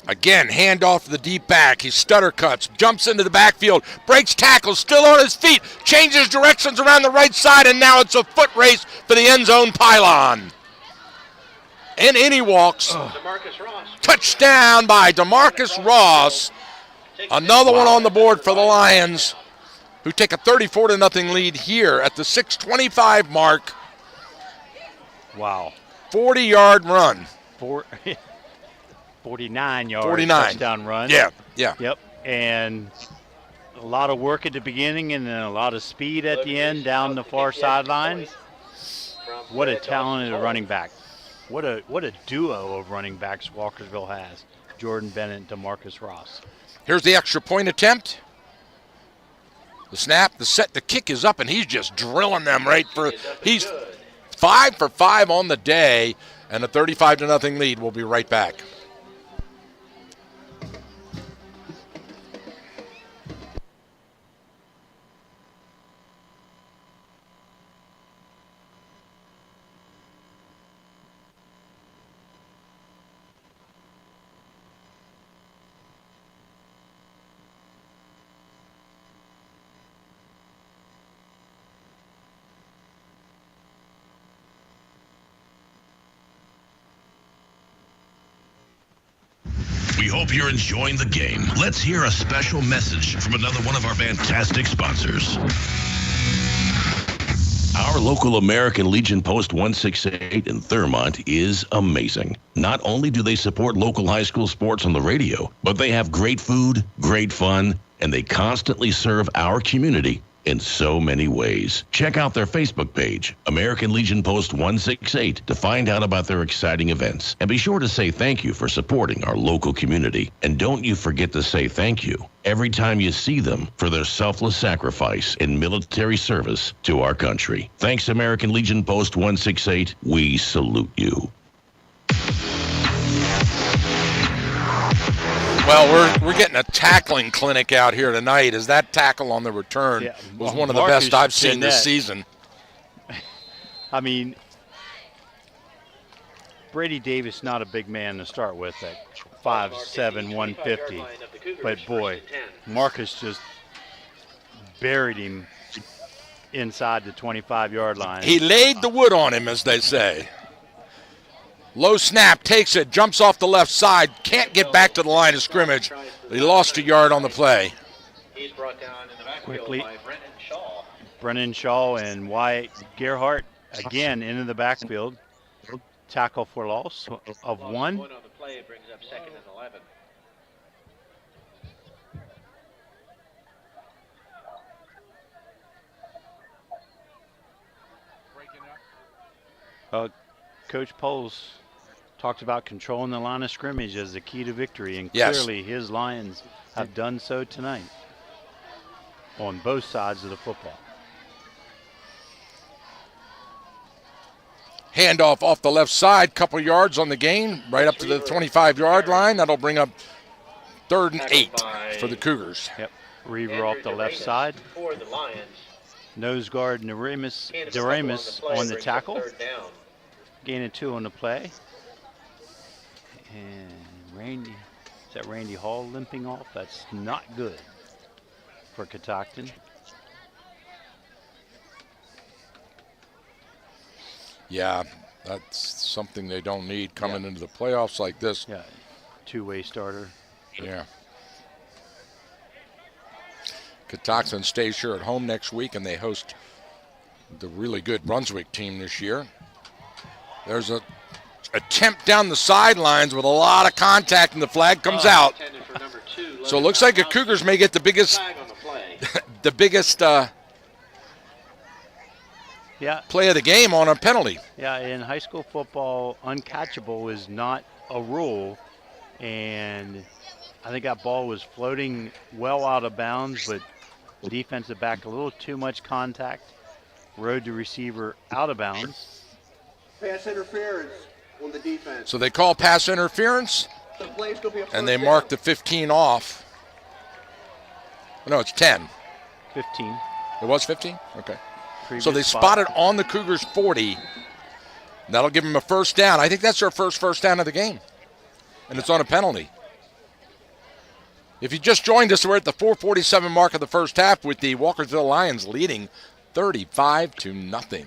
Again, handoff to the deep back. He stutter cuts, jumps into the backfield, breaks tackles, still on his feet, changes directions around the right side, and now it's a foot race for the end zone pylon. And in he walks. Touchdown by DeMarcus Ross. Another one on the board for the Lions, who take a 34-0 lead here at the 6:25 mark. Wow. 40-yard run. 49-yard touchdown run. Yeah. Yep. And a lot of work at the beginning and then a lot of speed at the end down the far sidelines. What a talented running back. What a duo of running backs Walkersville has. Jordan Bennett and DeMarcus Ross. Here's the extra point attempt. The snap, the set, the kick is up, and he's just drilling them right for. He's 5 for 5 on the day, and a 35-0 lead. We'll be right back. We hope you're enjoying the game. Let's hear a special message from another one of our fantastic sponsors. Our local American Legion Post 168 in Thurmont is amazing. Not only do they support local high school sports on the radio, but they have great food, great fun, and they constantly serve our community in so many ways. Check out their Facebook page, American Legion Post 168, to find out about their exciting events. And be sure to say thank you for supporting our local community. And don't you forget to say thank you every time you see them for their selfless sacrifice in military service to our country. Thanks, American Legion Post 168. We salute you. Well, we're getting a tackling clinic out here tonight, as that tackle on the return was one of the best I've seen this season. I mean, Brady Davis, not a big man to start with at 5'7", 150. But, boy, Marcus just buried him inside the 25-yard line. He laid the wood on him, as they say. Low snap, takes it, jumps off the left side, can't get back to the line of scrimmage. He lost a yard on the play. He's brought down in the backfield Quickly, by Brennan Shaw. Brennan Shaw and Wyatt Gerhart again into the backfield. Tackle for loss of 1. On the play, it brings up 2nd and 11. Coach Poles talked about controlling the line of scrimmage as the key to victory, and yes, clearly his Lions have done so tonight on both sides of the football. Handoff off the left side, couple yards on the gain, right up to the 25-yard line. That'll bring up 3rd and 8 for the Cougars. Yep, Reaver off the left side. For the Lions. Nose guard Doremus on the tackle. Gaining 2 on the play. And is that Randy Hall limping off? That's not good for Catoctin. Yeah, that's something they don't need coming into the playoffs like this. Yeah, two-way starter. Yeah. Catoctin stays here at home next week, and they host the really good Brunswick team this year. There's a attempt down the sidelines with a lot of contact, and the flag comes out. So it looks like the Cougars may get the biggest, the biggest play of the game on a penalty. Yeah, in high school football, uncatchable is not a rule, and I think that ball was floating well out of bounds, but the defensive back a little too much contact, rode the receiver out of bounds. Pass interference on the defense. So they call pass interference, and they mark the 15 off. No, it's 10. 15. It was 15? Okay. Previous so they spotted on the Cougars 40. That'll give them a first down. I think that's their first down of the game, and it's on a penalty. If you just joined us, we're at the 4:47 mark of the first half with the Walkersville Lions leading 35-0.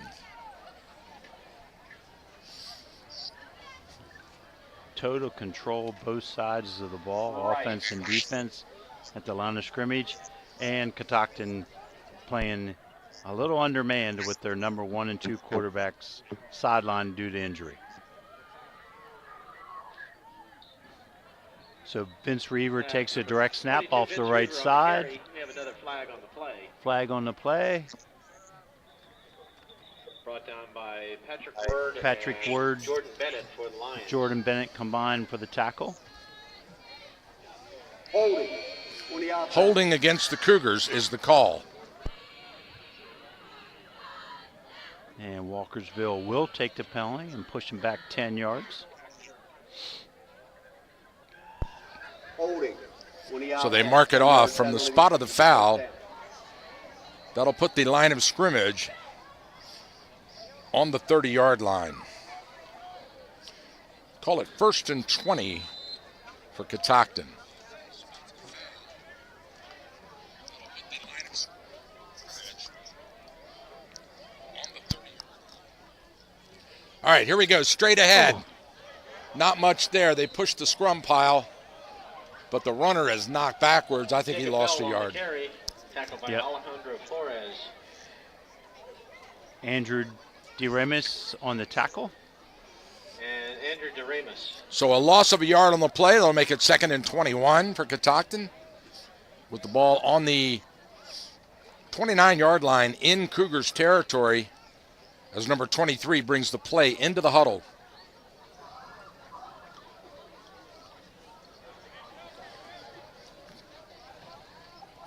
Total control both sides of the ball, offense and defense. at the line of scrimmage, and Catoctin playing a little undermanned with their number 1 and 2 quarterbacks sidelined due to injury. So Vince Reaver takes a direct snap off the right side. We have another flag on the play. Flag on the play. Brought down by Patrick Word. Word. Jordan Bennett for the Lions. Jordan Bennett combined for the tackle. Holding against the Cougars is the call. And Walkersville will take the penalty and push him back 10 yards. So they mark it off from the spot of the foul. That'll put the line of scrimmage on the 30-yard line. Call it 1st and 20 for Catoctin. All right, here we go, straight ahead. Not much there. They pushed the scrum pile, but the runner is knocked backwards. I think he lost a yard. Tackled by Alejandro Flores. Andrew DeRemus on the tackle. And Andrew DeRemus. So a loss of a yard on the play. That'll make it 2nd and 21 for Catoctin with the ball on the 29-yard line in Cougars territory as number 23 brings the play into the huddle.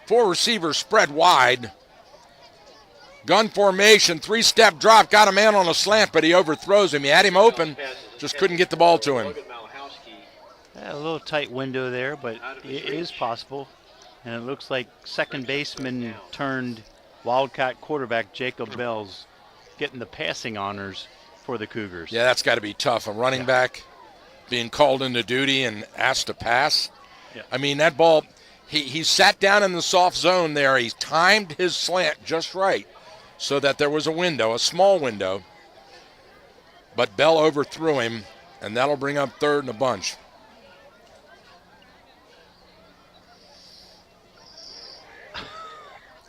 Four receivers spread wide. Gun formation, 3-step drop, got a man on a slant, but he overthrows him. He had him open, just couldn't get the ball to him. Yeah, a little tight window there, but it is possible. And it looks like second baseman turned Wildcat quarterback Jacob Bell's getting the passing honors for the Cougars. Yeah, that's got to be tough. A running back being called into duty and asked to pass. Yeah. I mean, that ball, he sat down in the soft zone there. He timed his slant just right so that there was a window, a small window. But Bell overthrew him, and that'll bring up 3rd and a bunch.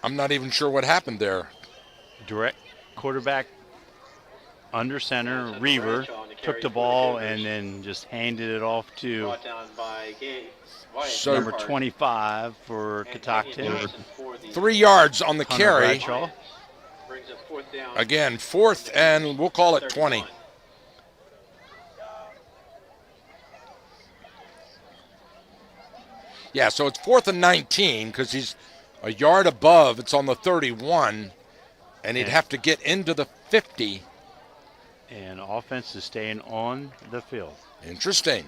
I'm not even sure what happened there. Direct quarterback under center, Reaver took the ball and then just handed it off to number 25 for Catoctin. 3 yards on the carry. Bradshaw. Again, 4th and we'll call it 20. Yeah, so it's 4th and 19 because he's a yard above. It's on the 31, and he'd have to get into the 50. And offense is staying on the field. Interesting.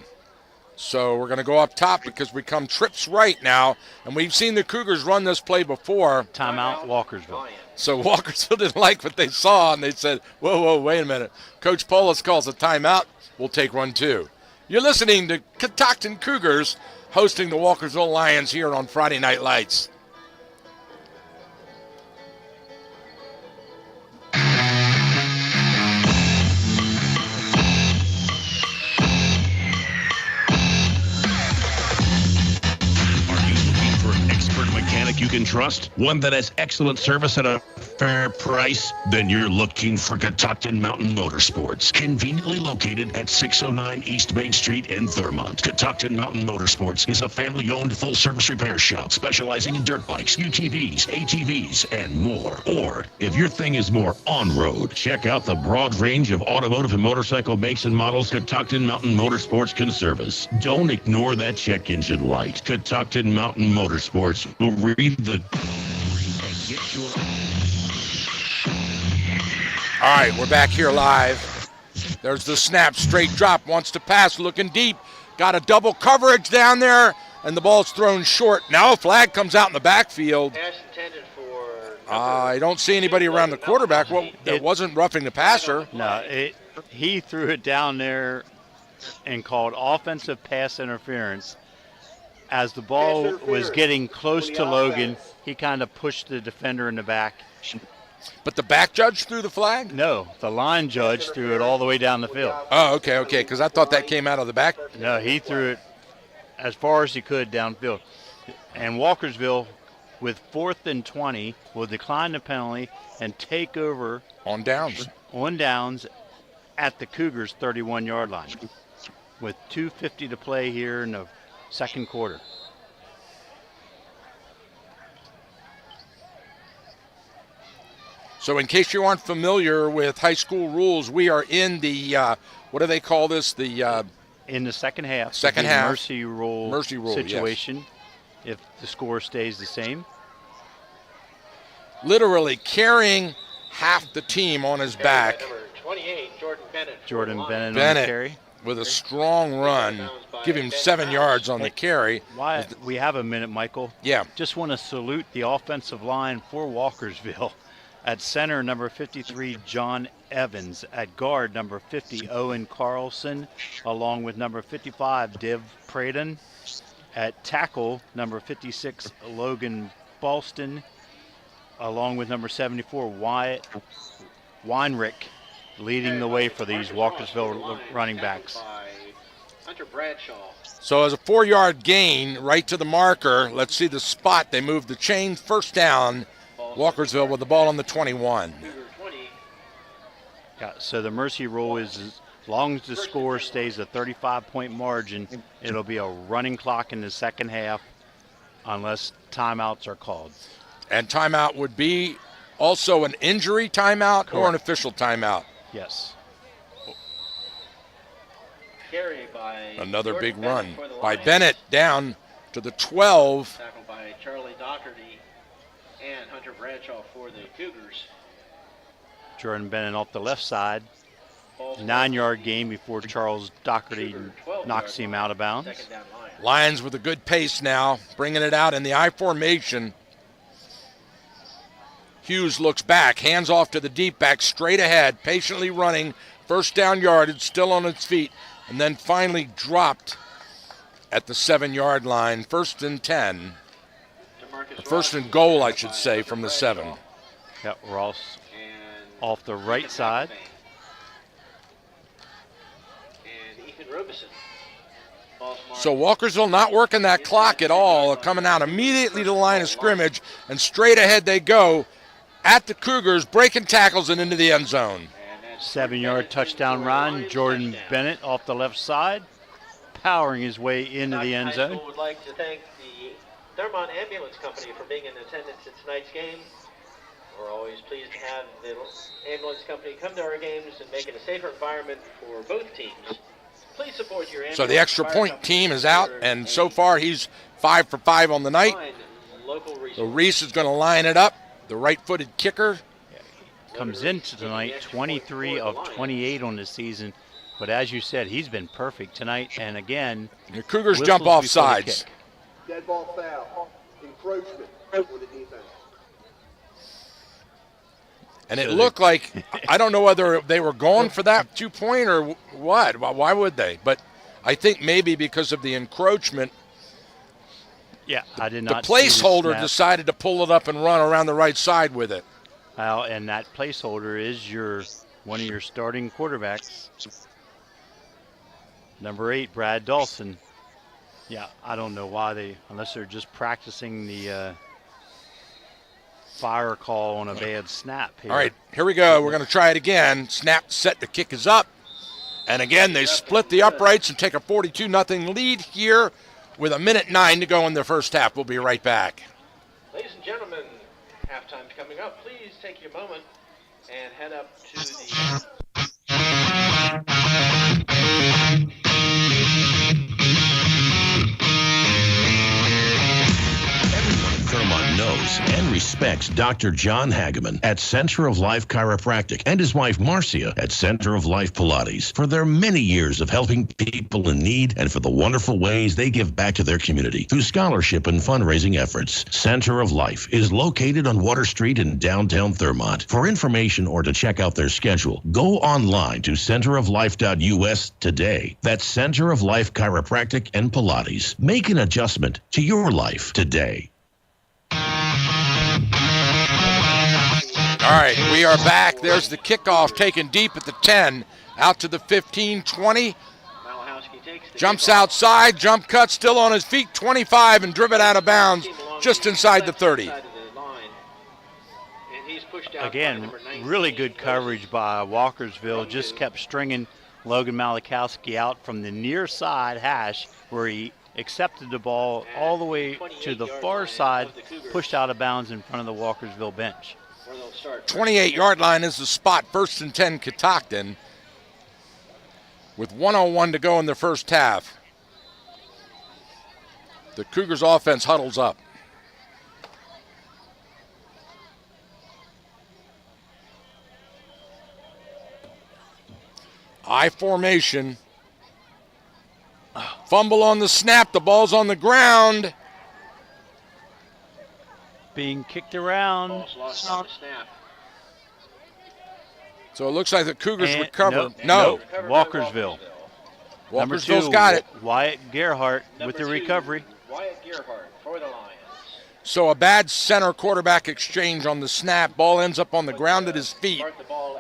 So we're going to go up top because we come trips right now, and we've seen the Cougars run this play before. Timeout, Walkersville. So Walkersville didn't like what they saw, and they said, whoa, wait a minute. Coach Polis calls a timeout. We'll take one too. You're listening to Catoctin Cougars hosting the Walkersville Lions here on Friday Night Lights. Mechanic you can trust? One that has excellent service at a fair price? Then you're looking for Catoctin Mountain Motorsports. Conveniently located at 609 East Main Street in Thurmont. Catoctin Mountain Motorsports is a family-owned full-service repair shop specializing in dirt bikes, UTVs, ATVs, and more. Or, if your thing is more on-road, check out the broad range of automotive and motorcycle makes and models Catoctin Mountain Motorsports can service. Don't ignore that check engine light. Catoctin Mountain Motorsports will read the... All right, we're back here live. There's the snap, straight drop, wants to pass, looking deep. Got a double coverage down there, and the ball's thrown short. Now a flag comes out in the backfield. Pass intended for I don't see anybody around the quarterback. Well, it wasn't roughing the passer. No, he threw it down there and called offensive pass interference. As the ball was getting close to Logan, he kind of pushed the defender in the back. But the back judge threw the flag? No, the line judge threw it all the way down the field. Oh, okay, because I thought that came out of the back. No, he threw it as far as he could downfield. And Walkersville, with 4th and 20, will decline the penalty and take over on downs at the Cougars' 31-yard line with 2:50 to play here in the second quarter. So in case you aren't familiar with high school rules, we are in the, what do they call this? In the second half. Second half. Mercy rule situation, yes. If the score stays the same. Literally carrying half the team on his back. Number 28, Jordan Bennett on the carry. With a strong run, give him 7 yards on the carry. Why we have a minute, Michael. Yeah. Just want to salute the offensive line for Walkersville. At center, number 53, John Evans. At guard, number 50, Owen Carlson, along with number 55, Div Pradon. At tackle, number 56, Logan Boston, along with number 74, Wyatt Weinrich, leading the way for these Walkersville running backs. So as a 4-yard gain right to the marker, let's see the spot. They move the chain, first down. Walkersville with the ball on the 21. Yeah, so the mercy rule is as long as the score stays a 35-point margin, it'll be a running clock in the second half unless timeouts are called. And timeout would be also an injury timeout. Correct. Or an official timeout. Yes. Another big run by Bennett down to the 12. Tackled by Charlie Doherty and Hunter Bradshaw for the Cougars. Jordan Bennett off the left side. 9-yard gain before Charles Doherty knocks him out of bounds. Lions with a good pace now, bringing it out in the I formation. Hughes looks back, hands off to the deep back, straight ahead, patiently running, first down yardage, still on its feet, and then finally dropped at the 7-yard line. 1st and 10. First and goal, I should say, from the 7. Yeah, Ross off the right side. And Ethan Robeson. So Walkersville not working that clock at all, coming out immediately to the line of scrimmage, and straight ahead they go at the Cougars, breaking tackles and into the end zone. 7-yard touchdown run. Jordan Bennett off the left side, powering his way into the end zone. High School would like to thank the Thurmont Ambulance Company for being in attendance at tonight's game. We're always pleased to have the ambulance company come to our games and make it a safer environment for both teams. Please support your ambulance. So the extra point team is out, and so far he's 5 for 5 on the night. So Reese is going to line it up, the right-footed kicker. Comes into tonight 23 of 28 on the season, but as you said, he's been perfect tonight. And again, the Cougars jump off sides. Dead ball foul. Encroachment for the defense. And it looked like, I don't know whether they were going for that 2-point or what. Why would they? But I think maybe because of the encroachment. Yeah, I did not. The placeholder decided to pull it up and run around the right side with it. Well, and that placeholder is one of your starting quarterbacks. Number 8, Brad Dawson. Yeah, I don't know why unless they're just practicing the fire call on a bad snap here. All right, here we go. We're going to try it again. Snap set, the kick is up. And again, they split the uprights and take a 42-0 lead here with 1:09 to go in the first half. We'll be right back. Ladies and gentlemen, halftime's coming up. Please take your moment and head up to the... Thurmont knows and respects Dr. John Hageman at Center of Life Chiropractic and his wife Marcia at Center of Life Pilates for their many years of helping people in need and for the wonderful ways they give back to their community through scholarship and fundraising efforts. Center of Life is located on Water Street in downtown Thurmont. For information or to check out their schedule, go online to centeroflife.us today. That's Center of Life Chiropractic and Pilates. Make an adjustment to your life today. All right, we are back. There's the kickoff taken deep at the 10, out to the 15, 20. Jumps outside, jump cut, still on his feet, 25, and driven out of bounds just inside the 30. Again, really good coverage by Walkersville. Just kept stringing Logan Malachowski out from the near side hash where he accepted the ball all the way to the far side, pushed out of bounds in front of the Walkersville bench. 28-yard line is the spot, 1st and 10 Catoctin, with 1:01 to go in the first half. The Cougars offense huddles up. I formation. Fumble on the snap, the ball's on the ground. Being kicked around. Ball's lost on the snap. So it looks like the Cougars And recover. No. Walkersville. Number Walkersville's 2, got it. Wyatt Gerhardt with the Number 2, recovery. Wyatt Gerhardt for the Lions. So a bad center quarterback exchange on the snap. Ball ends up on the ground at his feet.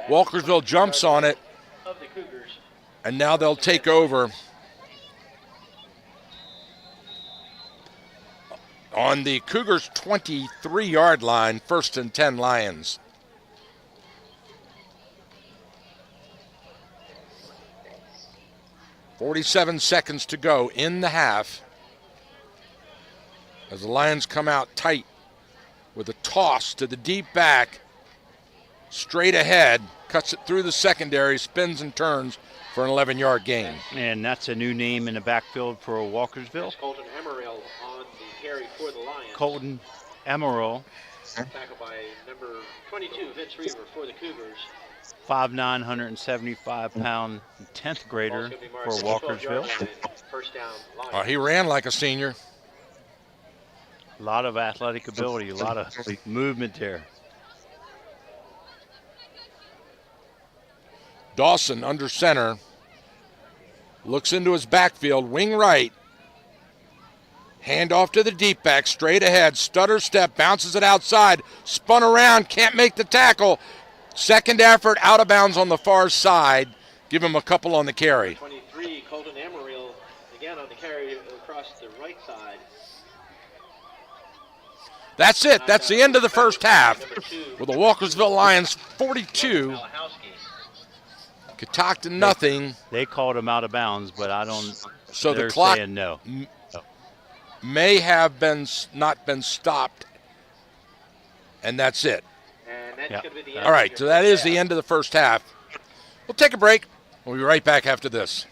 Walkersville jumps on it, Of the Cougars. and now they'll take over on the Cougars' 23-yard line, 1st and 10 Lions. .47 seconds to go in the half as the Lions come out tight with a toss to the deep back, straight ahead, cuts it through the secondary, spins and turns for an 11-yard gain. And that's a new name in the backfield for Walkersville. Colton Emeril on the carry for the Lions. Colton Emeril, Tackled by number 22, Vince Reaver for the Cougars. 5'9", 175-pound 10th grader for Walkersville. First down, Lions. He ran like a senior. A lot of athletic ability, a lot of movement there. Dawson under center. Looks into his backfield, wing right. Hand off to the deep back, straight ahead. Stutter step, bounces it outside. Spun around, can't make the tackle. Second effort, out of bounds on the far side. Give him a couple on the carry. 23, Colton Emeril, again on the carry across the right side. That's it. That's the end of the first half. With the Walkersville Lions 42, Catoctin nothing. They called him out of bounds, but I don't. So the they're clock saying no. may have not been stopped, and that's it. And that's Yep. going to be the All right, so that is the end of the first half. We'll take a break. We'll be right back after this.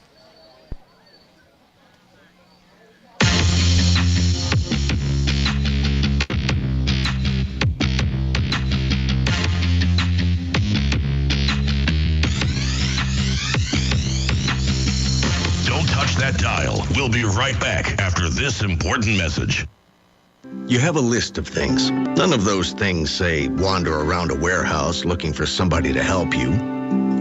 Don't touch that dial. We'll be right back after this important message. You have a list of things. None of those things say wander around a warehouse looking for somebody to help you,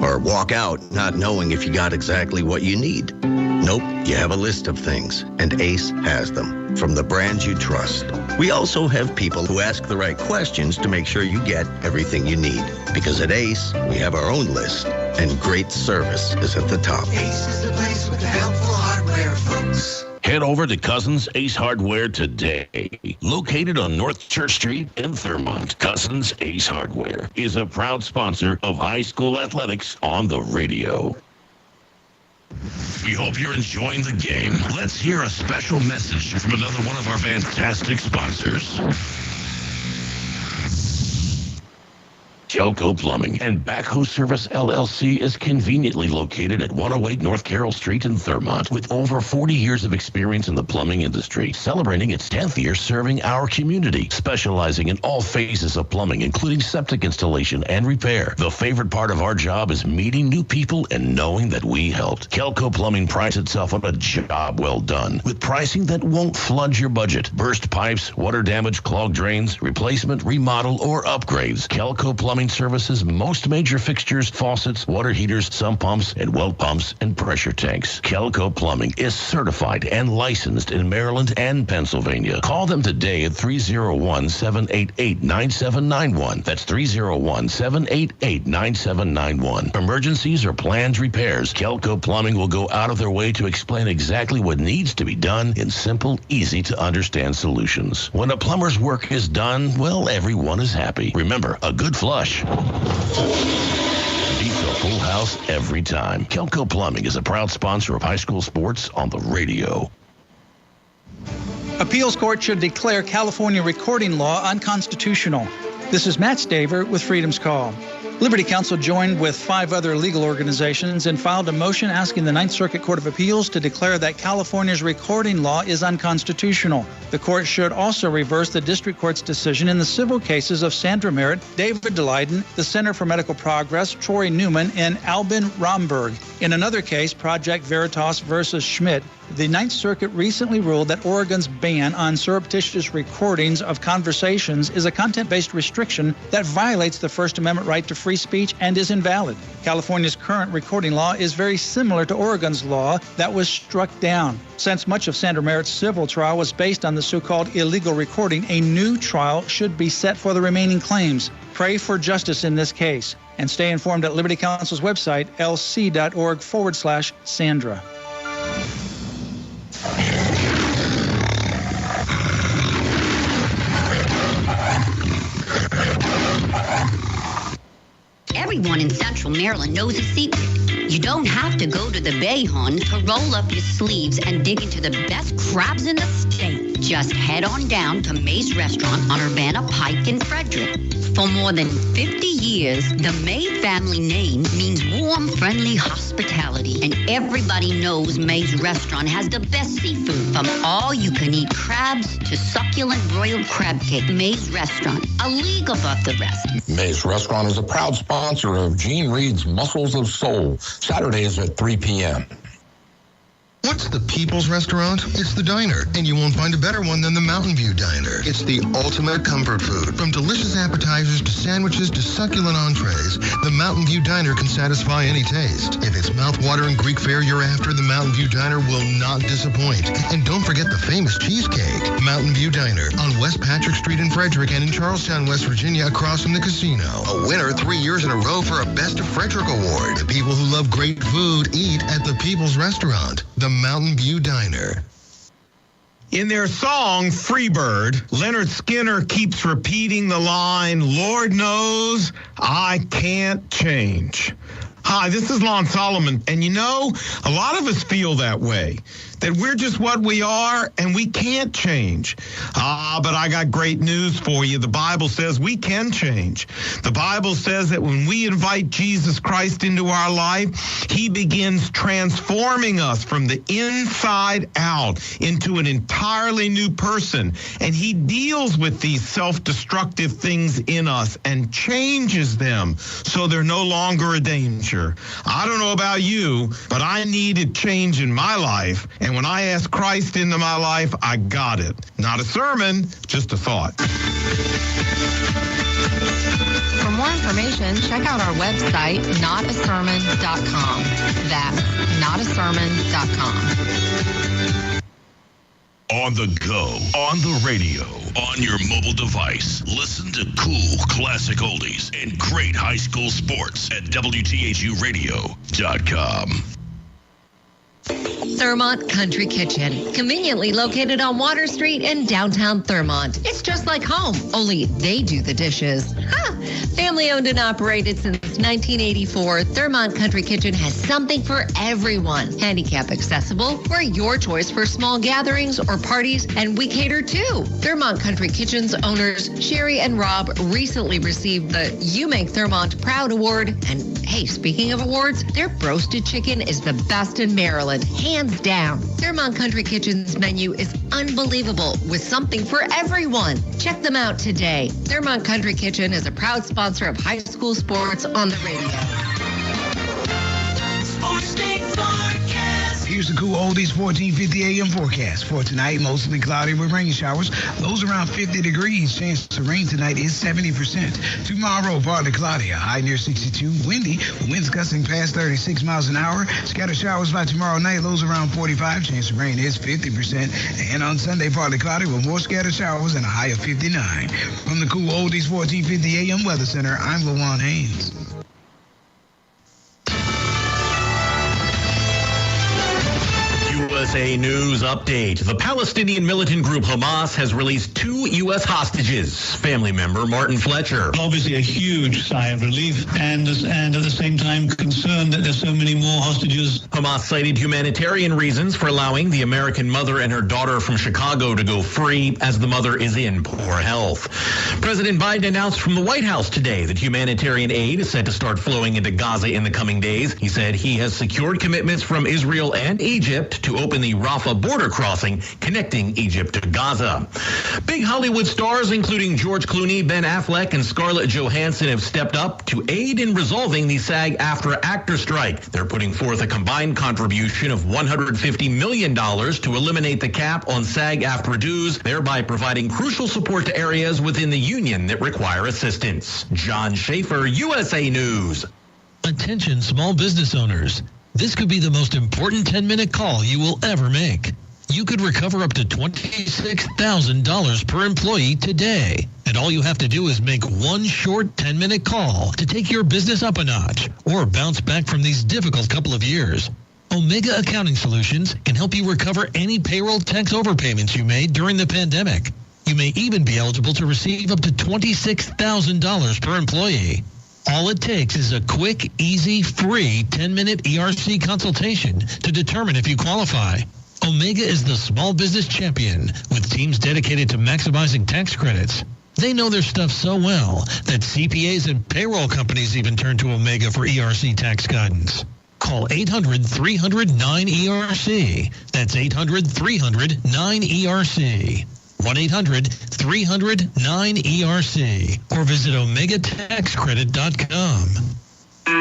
or walk out not knowing if you got exactly what you need. Nope, you have a list of things, and Ace has them, from the brands you trust. We also have people who ask the right questions to make sure you get everything you need. Because at Ace, we have our own list, and great service is at the top. Ace is the place with the helpful hardware, folks. Head over to Cousins Ace Hardware today. Located on North Church Street in Thurmont, Cousins Ace Hardware is a proud sponsor of high school athletics on the radio. We hope you're enjoying the game. Let's hear a special message from another one of our fantastic sponsors. Kelco Plumbing and Backhoe Service LLC is conveniently located at 108 North Carroll Street in Thurmont with over 40 years of experience in the plumbing industry, celebrating its 10th year serving our community, specializing in all phases of plumbing, including septic installation and repair. The favorite part of our job is meeting new people and knowing that we helped. Kelco Plumbing prides itself on a job well done, with pricing that won't flood your budget. Burst pipes, water damage, clogged drains, replacement, remodel, or upgrades. Kelco Plumbing plumbing services most major fixtures, faucets, water heaters, sump pumps, and well pumps and pressure tanks. Kelco Plumbing is certified and licensed in Maryland and Pennsylvania. Call them today at 301-788-9791. That's 301-788-9791. Emergencies or planned repairs, Kelco Plumbing will go out of their way to explain exactly what needs to be done in simple, easy to understand solutions. When a plumber's work is done, well, everyone is happy. Remember, a good flush beats a full house every time. Kelco Plumbing is a proud sponsor of high school sports on the radio. Appeals court should declare California recording law unconstitutional. This is Matt Staver with Freedom's Call. Liberty Counsel joined with 5 other legal organizations and filed a motion asking the Ninth Circuit Court of Appeals to declare that California's recording law is unconstitutional. The court should also reverse the district court's decision in the civil cases of Sandra Merritt, David DeLeyden, the Center for Medical Progress, Troy Newman, and Albin Romberg. In another case, Project Veritas versus Schmidt, the Ninth Circuit recently ruled that Oregon's ban on surreptitious recordings of conversations is a content-based restriction that violates the First Amendment right to free speech and is invalid. California's current recording law is very similar to Oregon's law that was struck down. Since much of Sandra Merritt's civil trial was based on the so-called illegal recording, a new trial should be set for the remaining claims. Pray for justice in this case and stay informed at Liberty Counsel's website, lc.org/Sandra. Everyone in Central Maryland knows a secret. You don't have to go to the Bay, hon, to roll up your sleeves and dig into the best crabs in the state. Just head on down to May's Restaurant on Urbana Pike in Frederick. For more than 50 years, the May family name means warm, friendly hospitality. And everybody knows May's Restaurant has the best seafood, from all-you-can-eat crabs to succulent broiled crab cake. May's Restaurant, a league above the rest. May's Restaurant is a proud sponsor of Gene Reed's Muscles of Soul, Saturdays at 3 p.m. What's the People's Restaurant? It's the diner, and you won't find a better one than the Mountain View Diner. It's the ultimate comfort food. From delicious appetizers to sandwiches to succulent entrees, the Mountain View Diner can satisfy any taste. If it's mouth-watering Greek fare you're after, the Mountain View Diner will not disappoint. And don't forget the famous cheesecake. Mountain View Diner on West Patrick Street in Frederick and in Charlestown, West Virginia, across from the casino. A winner 3 years in a row for a Best of Frederick Award. The people who love great food eat at the People's Restaurant. The Mountain View Diner. In their song, Freebird, Leonard Skinner keeps repeating the line, "Lord knows I can't change." Hi, this is Lon Solomon, and you know, a lot of us feel that way, that we're just what we are and we can't change. But I got great news for you. The Bible says we can change. The Bible says that when we invite Jesus Christ into our life, he begins transforming us from the inside out into an entirely new person. And he deals with these self-destructive things in us and changes them so they're no longer a danger. I don't know about you, but I needed change in my life. And when I asked Christ into my life, I got it. Not a sermon, just a thought. For more information, check out our website, notasermon.com. That's notasermon.com. On the go, on the radio, on your mobile device. Listen to cool classic oldies and great high school sports at WTHUradio.com. Thurmont Country Kitchen, conveniently located on Water Street in downtown Thurmont. It's just like home, only they do the dishes. Family owned and operated since 1984, Thurmont Country Kitchen has something for everyone. Handicap accessible, we're your choice for small gatherings or parties, and we cater too. Thurmont Country Kitchen's owners, Sherry and Rob, recently received the You Make Thurmont Proud Award. And hey, speaking of awards, their roasted chicken is the best in Maryland, hands down. Thurmont Country Kitchen's menu is unbelievable with something for everyone. Check them out today. Thurmont Country Kitchen is a proud sponsor of high school sports on the radio. Sports Day forecast. Here's the cool oldies 1450 AM forecast. For tonight, mostly cloudy with rain showers. Lows around 50 degrees. Chance of rain tonight is 70%. Tomorrow, partly cloudy. A high near 62. Windy. Winds gusting past 36 miles an hour. Scattered showers by tomorrow night. Lows around 45. Chance of rain is 50%. And on Sunday, partly cloudy with more scattered showers and a high of 59. From the cool oldies 1450 AM Weather Center, I'm LaJuan Haynes. USA News Update. The Palestinian militant group Hamas has released 2 U.S. hostages. Family member Martin Fletcher. Obviously a huge sigh of relief and at the same time concerned that there's so many more hostages. Hamas cited humanitarian reasons for allowing the American mother and her daughter from Chicago to go free as the mother is in poor health. President Biden announced from the White House today that humanitarian aid is set to start flowing into Gaza in the coming days. He said he has secured commitments from Israel and Egypt to open the Rafah border crossing connecting Egypt to Gaza. Big Hollywood stars, including George Clooney, Ben Affleck, and Scarlett Johansson, have stepped up to aid in resolving the SAG-AFTRA actor strike. They're putting forth a combined contribution of $150 million to eliminate the cap on SAG-AFTRA dues, thereby providing crucial support to areas within the union that require assistance. John Schaefer, USA News. Attention small business owners. This could be the most important 10-minute call you will ever make. You could recover up to $26,000 per employee today. And all you have to do is make one short 10-minute call to take your business up a notch or bounce back from these difficult couple of years. Omega Accounting Solutions can help you recover any payroll tax overpayments you made during the pandemic. You may even be eligible to receive up to $26,000 per employee. All it takes is a quick, easy, free 10-minute ERC consultation to determine if you qualify. Omega is the small business champion with teams dedicated to maximizing tax credits. They know their stuff so well that CPAs and payroll companies even turn to Omega for ERC tax guidance. Call 800-300-9ERC. That's 800-300-9ERC. 1-800-300-9ERC or visit OmegaTaxCredit.com.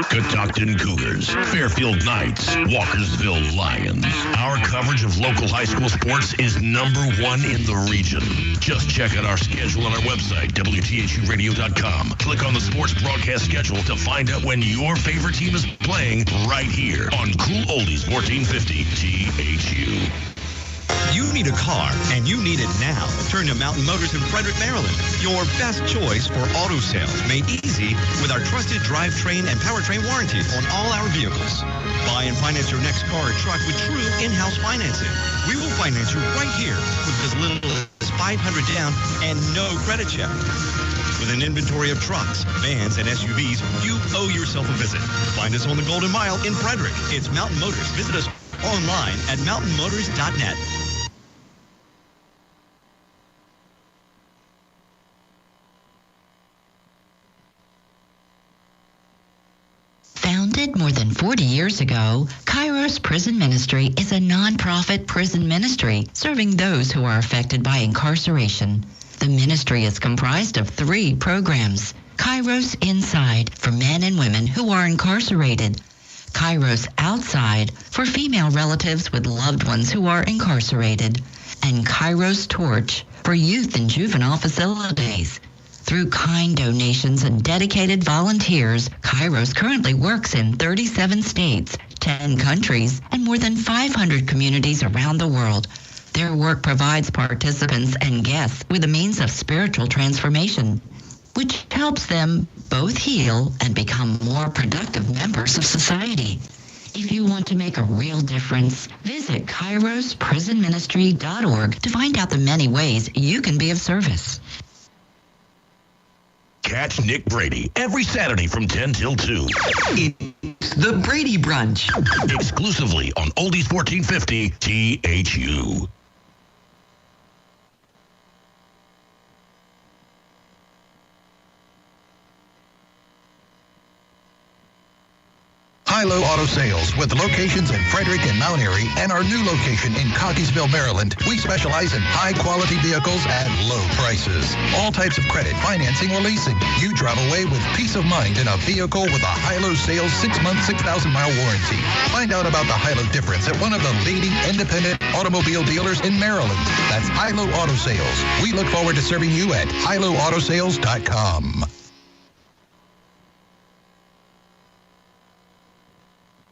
Catoctin Cougars, Fairfield Knights, Walkersville Lions. Our coverage of local high school sports is #1 in the region. Just check out our schedule on our website, WTHUradio.com. Click on the sports broadcast schedule to find out when your favorite team is playing right here on Cool Oldies 1450 THU. You need a car, and you need it now. Turn to Mountain Motors in Frederick, Maryland. Your best choice for auto sales, made easy with our trusted drivetrain and powertrain warranties on all our vehicles. Buy and finance your next car or truck with true in-house financing. We will finance you right here with as little as $500 down and no credit check. With an inventory of trucks, vans, and SUVs, you owe yourself a visit. Find us on the Golden Mile in Frederick. It's Mountain Motors. Visit us online at mountainmotors.net. Founded more than 40 years ago, Kairos Prison Ministry is a nonprofit prison ministry serving those who are affected by incarceration. The ministry is comprised of 3 programs. Kairos Inside for men and women who are incarcerated. Kairos Outside for female relatives with loved ones who are incarcerated. And Kairos Torch for youth and juvenile facilities. Through kind donations and dedicated volunteers, Kairos currently works in 37 states, 10 countries, and more than 500 communities around the world. Their work provides participants and guests with a means of spiritual transformation, which helps them both heal and become more productive members of society. If you want to make a real difference, visit KairosPrisonMinistry.org to find out the many ways you can be of service. Catch Nick Brady every Saturday from 10 till 2. It's the Brady Brunch. Exclusively on Oldies 1450 THU. High-Low Auto Sales with locations in Frederick and Mount Airy and our new location in Cockeysville, Maryland. We specialize in high-quality vehicles at low prices. All types of credit, financing, or leasing. You drive away with peace of mind in a vehicle with a High-Low Sales 6-month, 6,000-mile warranty. Find out about the High-Low difference at one of the leading independent automobile dealers in Maryland. That's High-Low Auto Sales. We look forward to serving you at highlowAutoSales.com.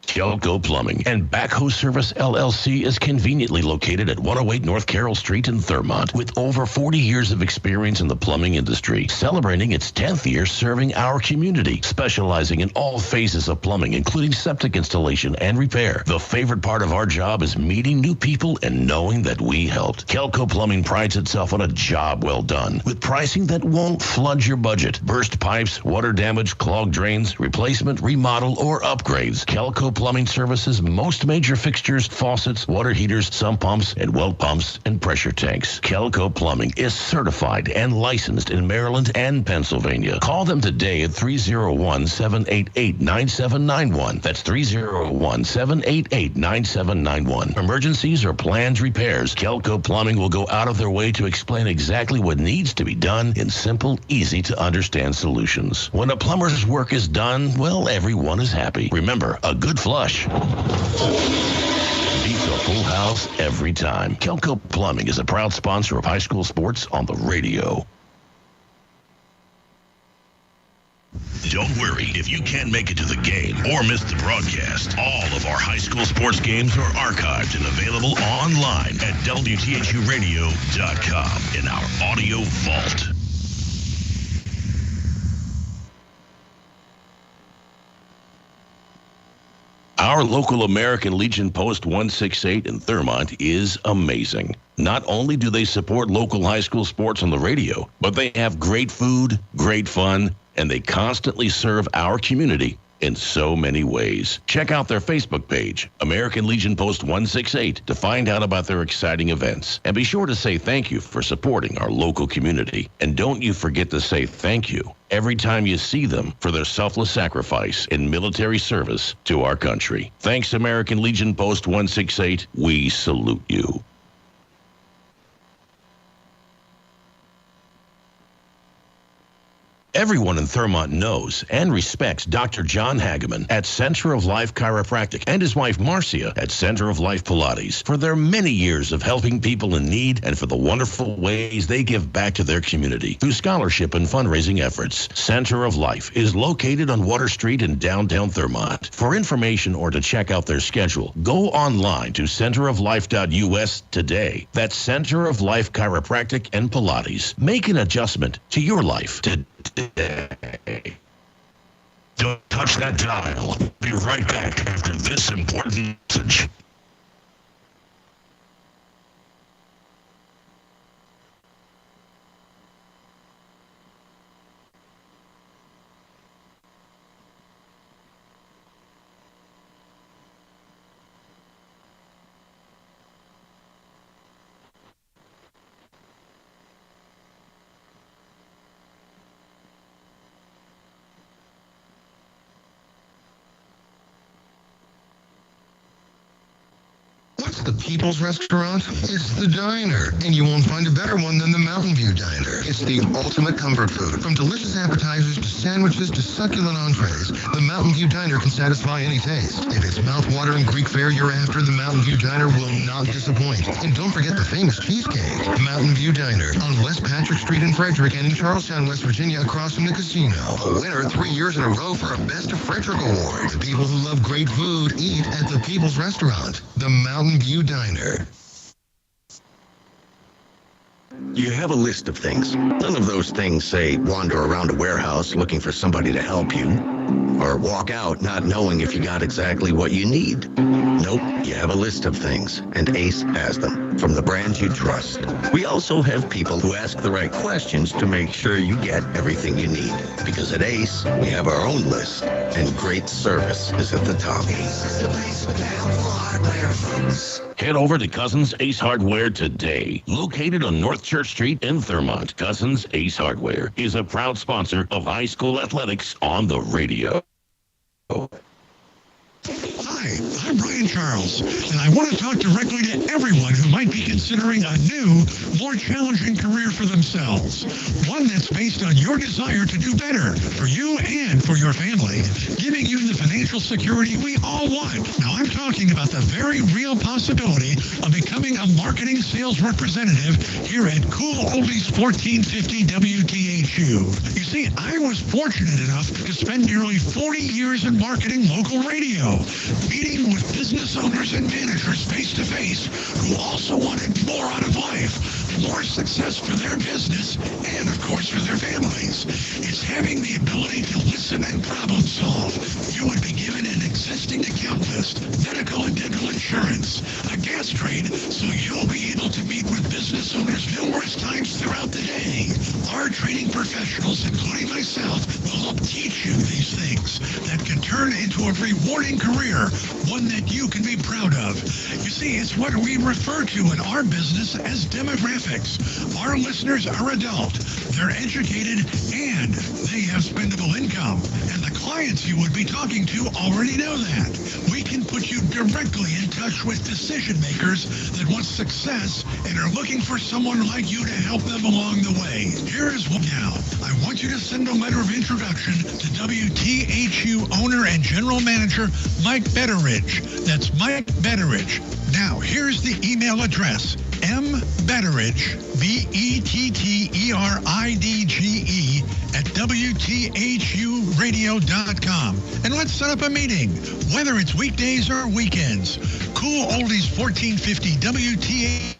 Kelco Plumbing and Backhoe Service LLC is conveniently located at 108 North Carroll Street in Thurmont with over 40 years of experience in the plumbing industry, celebrating its 10th year serving our community, specializing in all phases of plumbing, including septic installation and repair. The favorite part of our job is meeting new people and knowing that we helped. Kelco Plumbing prides itself on a job well done with pricing that won't flood your budget. Burst pipes, water damage, clogged drains, replacement, remodel, or upgrades. Kelco Plumbing services most major fixtures, faucets, water heaters, sump pumps, and well pumps and pressure tanks. Kelco Plumbing is certified and licensed in Maryland and Pennsylvania. Call them today at 301-788-9791. That's 301-788-9791. Emergencies or planned repairs, Kelco Plumbing will go out of their way to explain exactly what needs to be done in simple, easy to understand solutions. When a plumber's work is done, well, everyone is happy. Remember, a good flush beats a full house every time. Kelco Plumbing is a proud sponsor of high school sports on the radio. Don't worry if you can't make it to the game or miss the broadcast. All of our high school sports games are archived and available online at WTHUradio.com in our audio vault. Our local American Legion Post 168 in Thurmont is amazing. Not only do they support local high school sports on the radio, but they have great food, great fun, and they constantly serve our community in so many ways. Check out their Facebook page, American Legion Post 168, to find out about their exciting events. And be sure to say thank you for supporting our local community. And don't you forget to say thank you every time you see them for their selfless sacrifice in military service to our country. Thanks, American Legion Post 168. We salute you. Everyone in Thurmont knows and respects Dr. John Hageman at Center of Life Chiropractic and his wife Marcia at Center of Life Pilates for their many years of helping people in need and for the wonderful ways they give back to their community through scholarship and fundraising efforts. Center of Life is located on Water Street in downtown Thurmont. For information or to check out their schedule, go online to centeroflife.us today. That's Center of Life Chiropractic and Pilates. Make an adjustment to your life today. Don't touch that dial. Be right back after this important message. What's the People's Restaurant? It's the diner, and you won't find a better one than the Mountain View Diner. It's the ultimate comfort food. From delicious appetizers to sandwiches to succulent entrees, the Mountain View Diner can satisfy any taste. If it's mouth-watering Greek fare you're after, the Mountain View Diner will not disappoint. And don't forget the famous cheesecake. Mountain View Diner on West Patrick Street in Frederick and in Charlestown, West Virginia, across from the casino. A winner 3 years in a row for a Best of Frederick Award. The people who love great food eat at the People's Restaurant, the Mountain View Diner. You have a list of things. None of those things say wander around a warehouse looking for somebody to help you, or walk out not knowing if you got exactly what you need. Nope, you have a list of things, and Ace has them, from the brands you trust. We also have people who ask the right questions to make sure you get everything you need. Because at Ace, we have our own list, and great service is at the top. Ace is the place with the helpful hardware, folks. Head over to Cousins Ace Hardware today. Located on North Church Street in Thurmont, Cousins Ace Hardware is a proud sponsor of high school athletics on the radio. Hi, I'm Brian Charles, and I want to talk directly to everyone who might be considering a new, more challenging career for themselves. One that's based on your desire to do better for you and for your family, giving you the financial security we all want. Now, I'm talking about the very real possibility of becoming a marketing sales representative here at Cool Oldies 1450 WTHU. You see, I was fortunate enough to spend nearly 40 years in marketing local radio, meeting with business owners and managers face-to-face who also wanted more out of life, more success for their business, and of course for their families. It's having the ability to listen and problem solve. You would be given an existing account list, medical and dental insurance, a gas trade, so you'll be able to meet with business owners numerous times throughout the day. Our training professionals, including myself, will help teach you these things that can turn into a rewarding career, one that you can be proud of. You see, it's what we refer to in our business as demographics. Our listeners are adult, they're educated, and they have spendable income. And the clients you would be talking to already know that. We can put you directly in touch with decision makers that want success and are looking for someone like you to help them along the way. Here's what now. I want you to send a letter of introduction to WTHU owner and general manager Mike Betteridge. That's Mike Betteridge. Now, here's the email address. mbetteridge, BETTERIDGE at WTHUradio.com. And let's set up a meeting, whether it's weekdays or weekends. Cool Oldies 1450 WTHU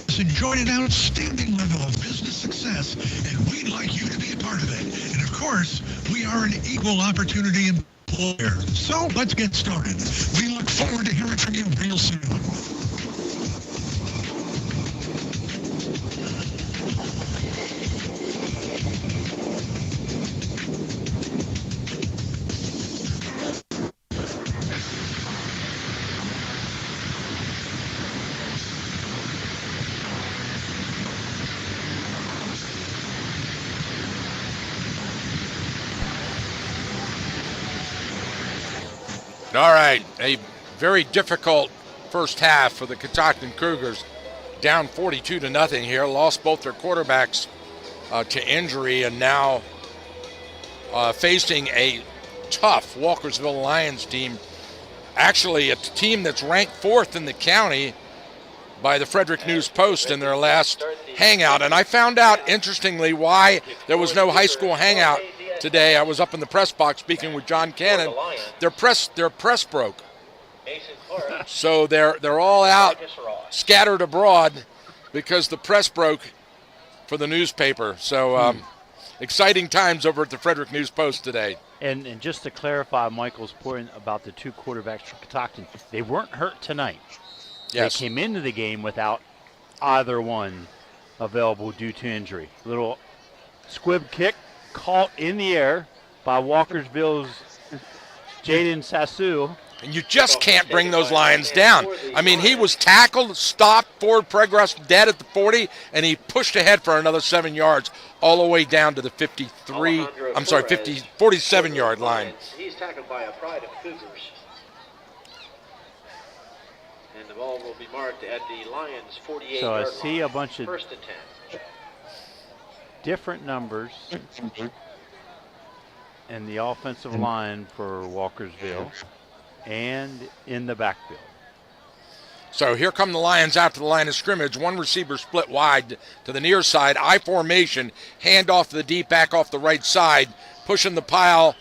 has enjoyed an outstanding level of business success, and we'd like you to be a part of it. And of course, we are an equal opportunity employer. So let's get started. We look forward to hearing from you real soon. All right, a very difficult first half for the Catoctin Cougars. Down 42-0 here. Lost both their quarterbacks to injury, and now facing a tough Walkersville Lions team. Actually, a team that's ranked 4th in the county by the Frederick News Post in their last hangout. And I found out, interestingly, why there was no high school hangout today. I was up in the press box speaking with John Cannon. Their press broke, so they're all out, scattered abroad, because the press broke for the newspaper. So exciting times over at the Frederick News Post today. And just to clarify Michael's point about the two quarterbacks for Catoctin, they weren't hurt tonight. Yes. They came into the game without either one available due to injury. Little squib kick caught in the air by Walkersville's Jaden Sassu. And you just can't bring those Lions down. I mean, he was tackled, stopped, forward progress, dead at the 40, and he pushed ahead for another 7 yards all the way down to the 47-yard line. He's tackled by a pride of Cougars. And the ball will be marked at the Lions' 48-yard line. So I see a bunch of first and 10. Different numbers in the offensive line for Walkersville and in the backfield. So here come the Lions out to the line of scrimmage. One receiver split wide to the near side. I formation, hand off to the deep back off the right side, pushing the pile,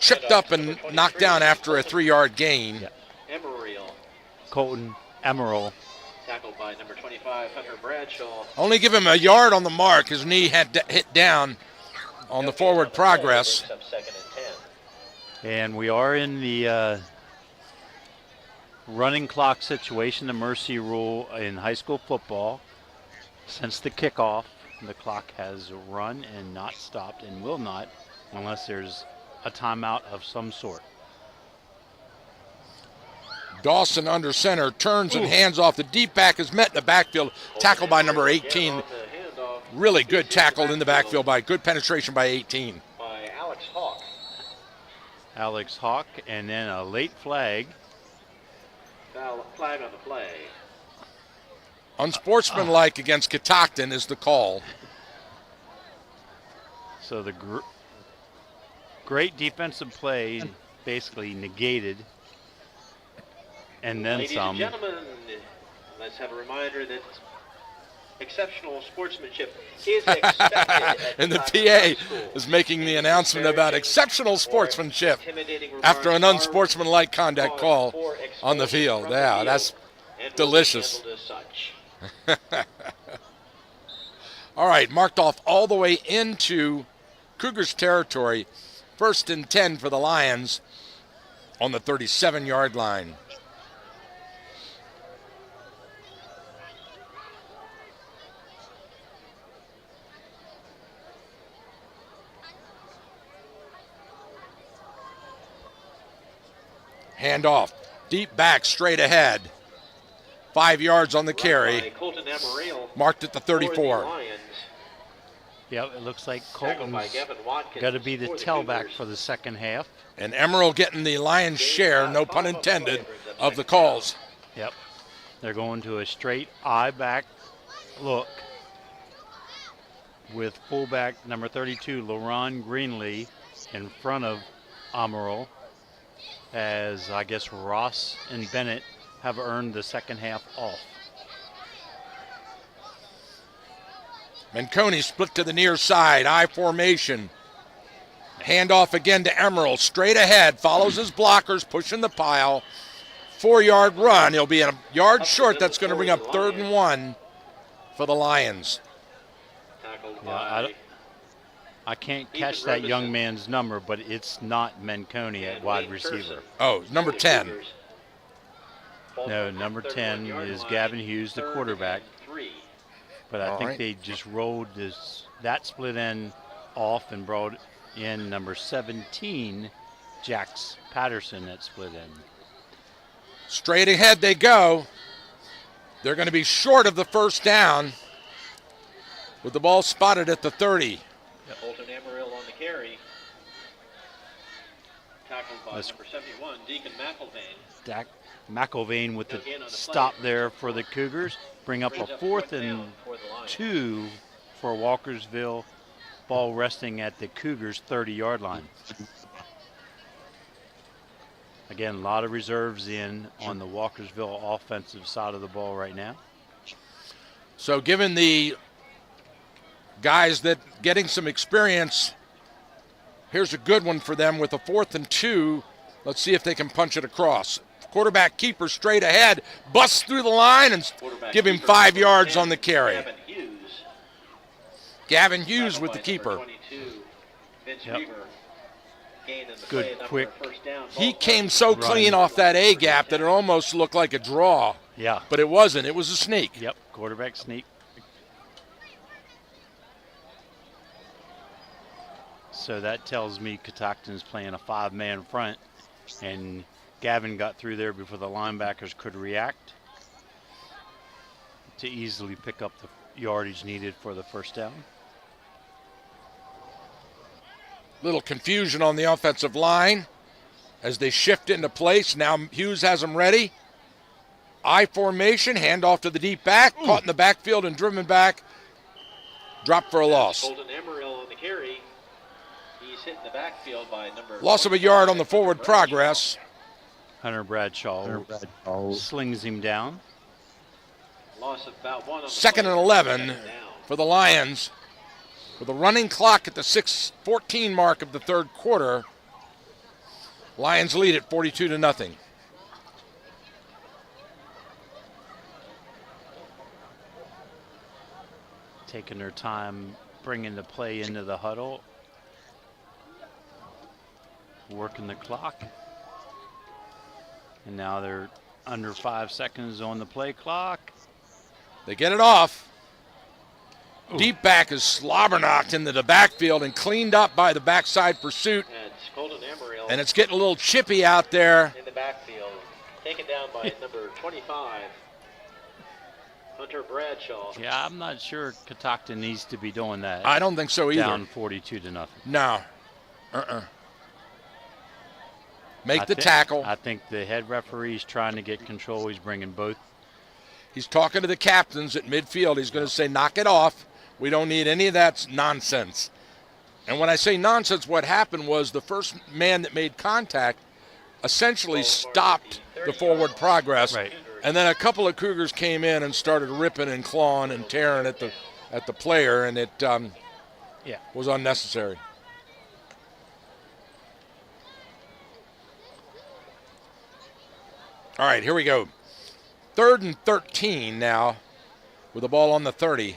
tripped up and knocked down after a 3-yard gain. Yeah. Emeril. Colton Emeril. Tackled by number 25, Hunter Bradshaw. Only give him a yard on the mark. His knee had hit down on the forward progress. And we are in the running clock situation, the mercy rule in high school football. Since the kickoff, the clock has run and not stopped and will not unless there's a timeout of some sort. Dawson under center, turns and hands off. The deep back is met in the backfield, tackled by number 18. Really good tackle in the backfield, by good penetration by 18. By Alex Hawk. Alex Hawk, and then a late flag. Flag on the play. Unsportsmanlike against Catoctin is the call. So the great defensive play basically negated, and then Ladies some. and gentlemen, let's have a reminder that exceptional sportsmanship is expected. And the PA is making the announcement about exceptional sportsmanship after an unsportsmanlike conduct call on the field. Yeah, that's delicious. All right, marked off all the way into Cougars territory. 1st and 10 for the Lions on the 37-yard line. Handoff, deep back, straight ahead. 5 yards on the carry. Marked at the 34. Yeah, it looks like Colton's got to be the tailback for the second half. And Emerald getting the lion's share, no pun intended, of the calls. Yep. They're going to a straight eye back look with fullback number 32, LaRon Greenlee, in front of Amaral, as I guess Ross and Bennett have earned the second half off. Manconi split to the near side, I formation. Handoff again to Emerald, straight ahead, follows his blockers, pushing the pile. 4-yard run, he'll be a yard short. That's going to bring up 3rd and 1 for the Lions. Yeah, I can't catch that young man's number, but it's not Manconi at wide receiver. Oh, number 10. No, number 10 is Gavin Hughes, the quarterback. But I think they just rolled that split end off and brought in number 17, Jax Patterson, at split end. Straight ahead they go. They're going to be short of the first down with the ball spotted at the 30. Colton Amarillo on the carry. Tackled by number 71, Deacon McElvain. McElvain with the stop there for the Cougars. Bring up a 4th and 2 for Walkersville. Ball resting at the Cougars' 30-yard line. Again, a lot of reserves in on the Walkersville offensive side of the ball right now. So given the guys that getting some experience, here's a good one for them with a 4th and 2. Let's see if they can punch it across. Quarterback keeper straight ahead, busts through the line and give him 5 yards on the carry. Gavin Hughes with the keeper. Yep. Good, quick. He came so clean off that A gap that it almost looked like a draw. Yeah. But it wasn't. It was a sneak. Yep, quarterback sneak. So that tells me Catoctin's playing a 5-man front, and Gavin got through there before the linebackers could react to easily pick up the yardage needed for the first down. Little confusion on the offensive line as they shift into place. Now Hughes has them ready. I formation, handoff to the deep back, caught in the backfield and driven back. Drop for a loss. Colton Amarillo on the carry. He's hit in the backfield by number. Loss of a yard on the forward progress. Hunter Bradshaw slings him down. Loss of about 1 on the 2nd and 11 for the Lions. With a running clock at the 6:14 mark of the 3rd quarter, Lions lead at 42-0. Taking their time bringing the play into the huddle. Working the clock. And now they're under 5 seconds on the play clock. They get it off. Ooh. Deep back is slobber-knocked into the backfield and cleaned up by the backside pursuit. And it's getting a little chippy out there. In the backfield. Taken down by number 25, Hunter Bradshaw. Yeah, I'm not sure Catoctin needs to be doing that. I don't think so either. Down 42-0. No. make the tackle. I think the head referee is trying to get control. He's bringing both. He's talking to the captains at midfield. He's going to say, knock it off. We don't need any of that nonsense. And when I say nonsense, what happened was the first man that made contact essentially stopped the forward progress. Right. And then a couple of Cougars came in and started ripping and clawing and tearing at the player, and it was unnecessary. All right, here we go. 3rd and 13 now with the ball on the 30.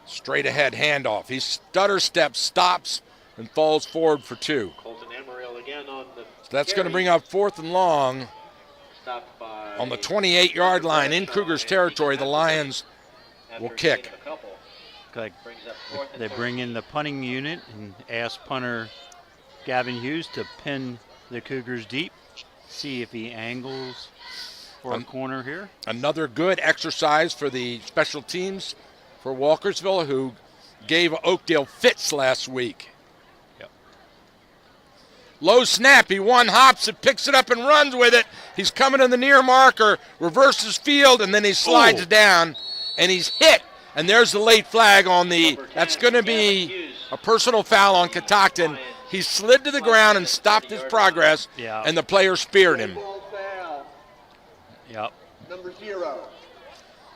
Straight ahead handoff. He stutter steps, stops, and falls forward for 2. Colton Emeril again on the So that's going to bring up 4th and long. Stopped by On the 28-yard line in Cougars territory, the Lions will kick. Like they bring in the punting unit and ask punter Gavin Hughes to pin the Cougars deep, see if he angles for a corner here. Another good exercise for the special teams for Walkersville, who gave Oakdale fits last week. Yep. Low snap, he one hops it, picks it up and runs with it. He's coming in the near marker, reverses field, and then he slides down, and he's hit. And there's the late flag on that's going to be a personal foul on Catoctin. He slid to the ground and stopped his progress, and the player speared him. Yep. Number 0.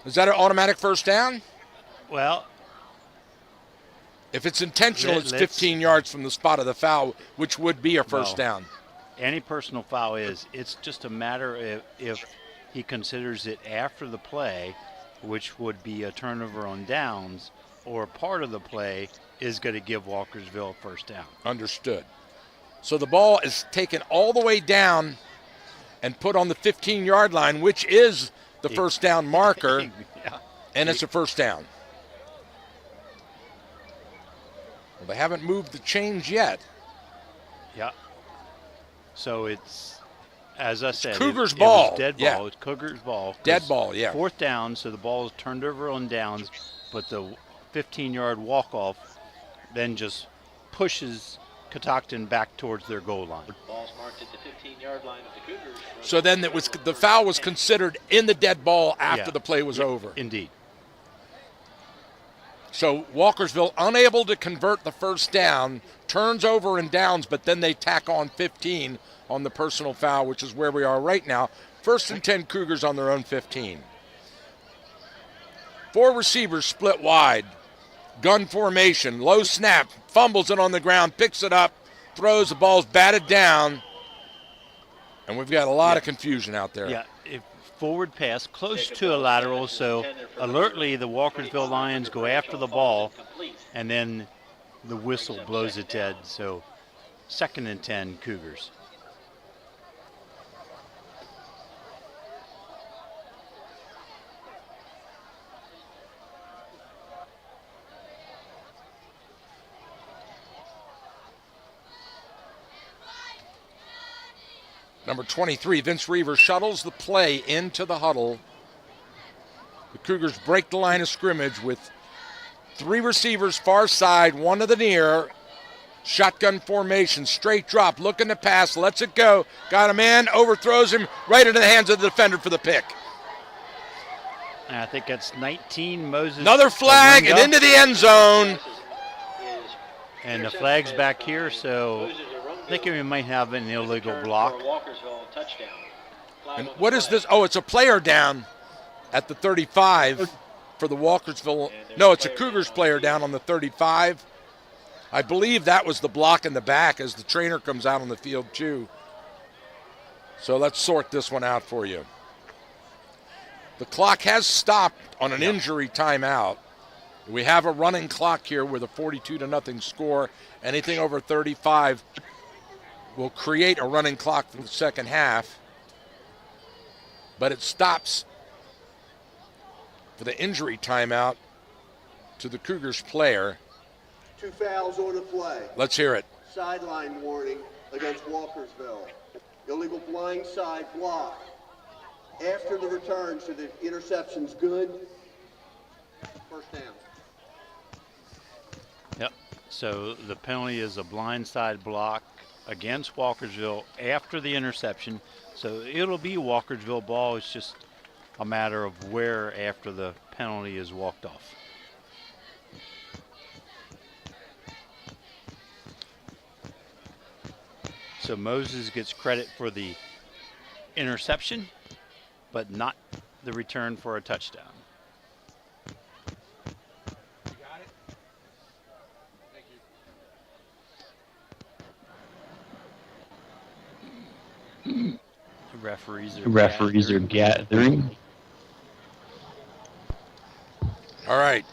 Is that an automatic first down? Well, if it's intentional, it's 15 yards from the spot of the foul, which would be a first down. Any personal foul it's just a matter if he considers it after the play, which would be a turnover on downs, or part of the play is going to give Walkersville a first down. Understood. So the ball is taken all the way down and put on the 15-yard line, which is the first down marker, and it's a first down. Well, they haven't moved the chains yet. Yeah. So it's, as I said, Cougars it ball. was dead ball. It's Cougars ball. Dead ball, yeah. 4th down, so the ball is turned over on downs, but the 15-yard walk-off then just pushes Catoctin back towards their goal line. Ball's marked at the 15-yard line of the Cougars. So then the foul was considered in the dead ball after the play was over. Indeed. So Walkersville unable to convert the first down, turns over and downs, but then they tack on 15 on the personal foul, which is where we are right now. 1st and 10 Cougars on their own 15. 4 receivers split wide. Gun formation, low snap, fumbles it on the ground, picks it up, throws, the ball's batted down, and we've got a lot of confusion out there. Yeah, forward pass, close to a lateral, so alertly the Walkersville Lions go after the ball, and then the whistle blows it dead, so 2nd and 10 Cougars. Number 23, Vince Reaver, shuttles the play into the huddle. The Cougars break the line of scrimmage with 3 receivers far side, 1 to the near. Shotgun formation, straight drop, looking to pass, lets it go. Got a man, overthrows him right into the hands of the defender for the pick. And I think that's 19, Moses. Another flag and into the end zone. And the flag's back here, so I think we might have an illegal block. And what is this? Oh, it's a player down at the 35 for the Walkersville. No, it's a Cougars player down on the 35. I believe that was the block in the back as the trainer comes out on the field too. So let's sort this one out for you. The clock has stopped on an injury timeout. We have a running clock here with a 42-0 score. Anything over 35 will create a running clock for the second half. But it stops for the injury timeout to the Cougars player. 2 fouls on the play. Let's hear it. Sideline warning against Walkersville. Illegal blind side block. After the return, so the interception's good. First down. Yep. So the penalty is a blindside block against Walkersville after the interception. So it'll be Walkersville ball. It's just a matter of where after the penalty is walked off. So Moses gets credit for the interception, but not the return for a touchdown. The referees are gathering. All right.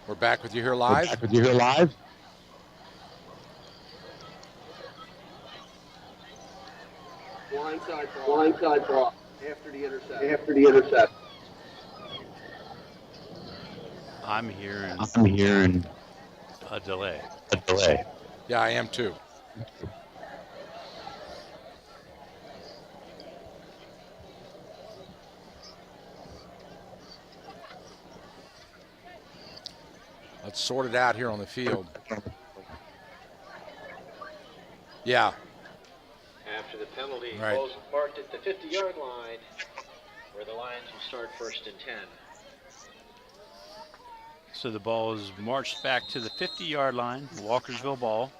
We're back with you here live. Blindside block. After the interception. I'm hearing a delay. Yeah, I am too. Let's sort it out here on the field. Yeah. After the penalty, Right. balls marked at the 50-yard line, where the Lions will start 1st and 10. So the ball is marched back to the 50-yard line, Walkersville ball,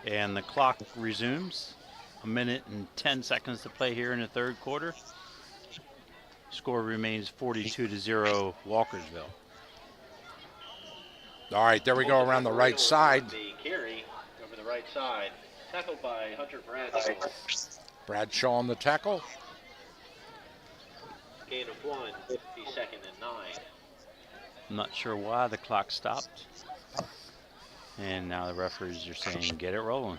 and the clock resumes. 1 minute and 10 seconds to play here in the third quarter. Score remains 42-0 Walkersville. All right, there we go around the right side. The carry over the right side, tackled by Hunter Bradshaw. Bradshaw on the tackle. Gain of 1, 52nd and 9. I'm not sure why the clock stopped. And now the referees are saying, get it rolling.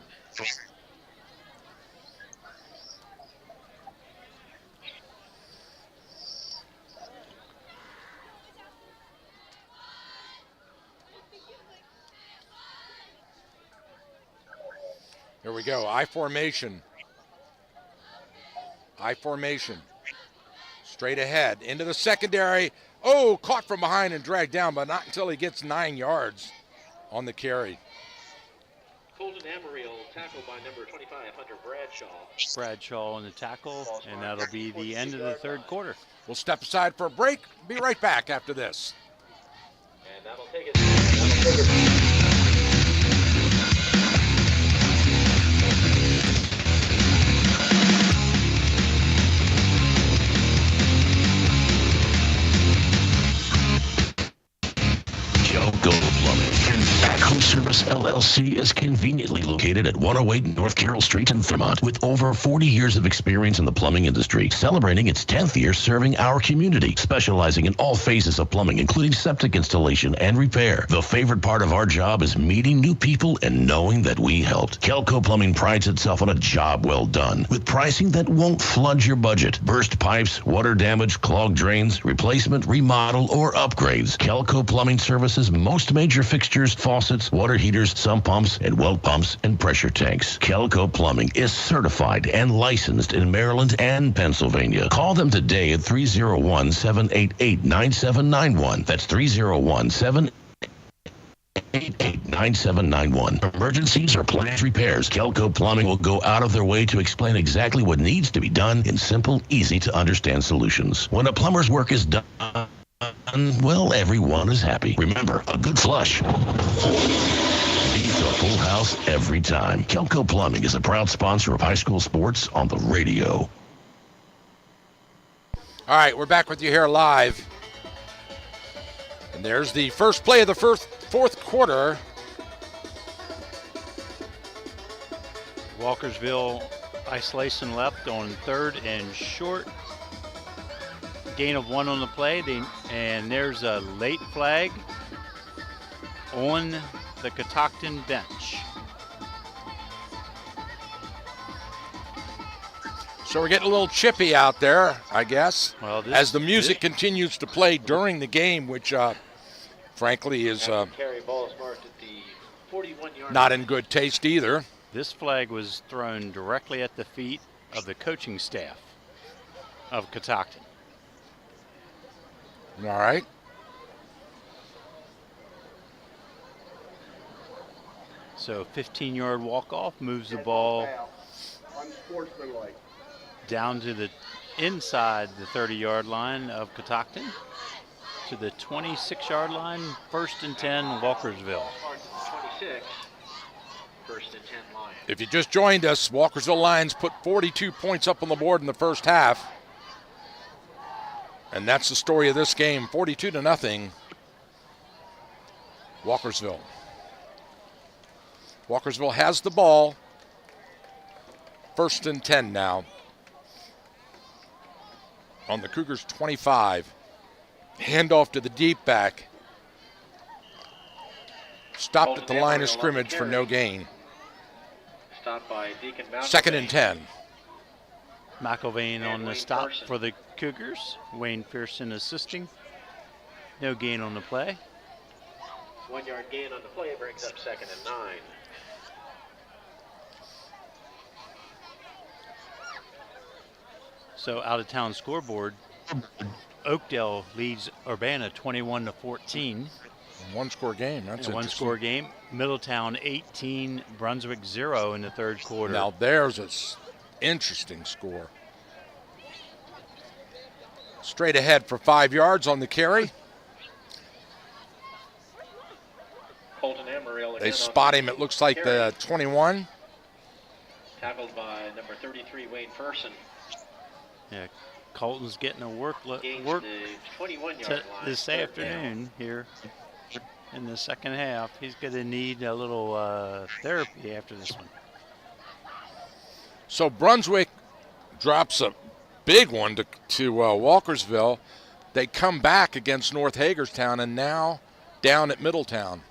Here we go. I formation. Straight ahead into the secondary. Oh, caught from behind and dragged down, but not until he gets 9 yards on the carry. Colton Amarillo tackled by number 25, Hunter Bradshaw. Bradshaw on the tackle, and that'll be the end of the third quarter. We'll step aside for a break. Be right back after this. And that'll take it. Kelco Plumbing and Backhoe Service LLC is conveniently located at 108 North Carroll Street in Vermont with over 40 years of experience in the plumbing industry, celebrating its 10th year serving our community, specializing in all phases of plumbing, including septic installation and repair. The favorite part of our job is meeting new people and knowing that we helped. Kelco Plumbing prides itself on a job well done with pricing that won't flood your budget. Burst pipes, water damage, clogged drains, replacement, remodel, or upgrades. Kelco Plumbing services most major fixtures, faucets, water heaters, sump pumps, and well pumps and pressure tanks. Kelco Plumbing is certified and licensed in Maryland and Pennsylvania. Call them today at 301-788-9791. That's 301-788-9791. Emergencies or planned repairs, Kelco Plumbing will go out of their way to explain exactly what needs to be done in simple, easy to understand solutions. When a plumber's work is done, well, everyone is happy. Remember, a good flush beats a full house every time. Kelco Plumbing is a proud sponsor of high school sports on the radio. All right, we're back with you here live. And there's the first play of the fourth quarter. Walkersville isolation left on 3rd and short. Gain of 1 on the play, and there's a late flag on the Catoctin bench. So we're getting a little chippy out there, I guess, well, as the music continues to play during the game, which frankly is Carry ball is marked at the 41-yard not in good taste either. This flag was thrown directly at the feet of the coaching staff of Catoctin. All right. So 15-yard walk-off moves the ball Unsportsmanlike. down to the inside the 30-yard line of Catoctin to the 26-yard line, 1st and 10, Walkersville. 26, 1st and 10 Lions. If you just joined us, Walkersville Lions put 42 points up on the board in the first half. And that's the story of this game, 42-0, Walkersville. Walkersville has the ball. 1st and 10 now. On the Cougars' 25. Handoff to the deep back. Stopped at the line of scrimmage for no gain. Stopped by Deacon Malcolm. 2nd and 10. McElvain on the stop for the Cougars. Wayne Pearson assisting. No gain on the play. 1 yard gain on the play brings up 2nd and 9. So out of town scoreboard, Oakdale leads Urbana 21-14. One-score game. That's a one-score game. Middletown 18, Brunswick 0 in the 3rd quarter. Now there's an interesting score. Straight ahead for 5 yards on the carry. Colton Amarillo. They spot him, it looks like the 21. Tackled by number 33, Wayne Person. Yeah, Colton's getting a work the 21-yard line. This afternoon here in the second half. He's going to need a little therapy after this one. So Brunswick drops a big one to Walkersville. They come back against North Hagerstown and now down at Middletown.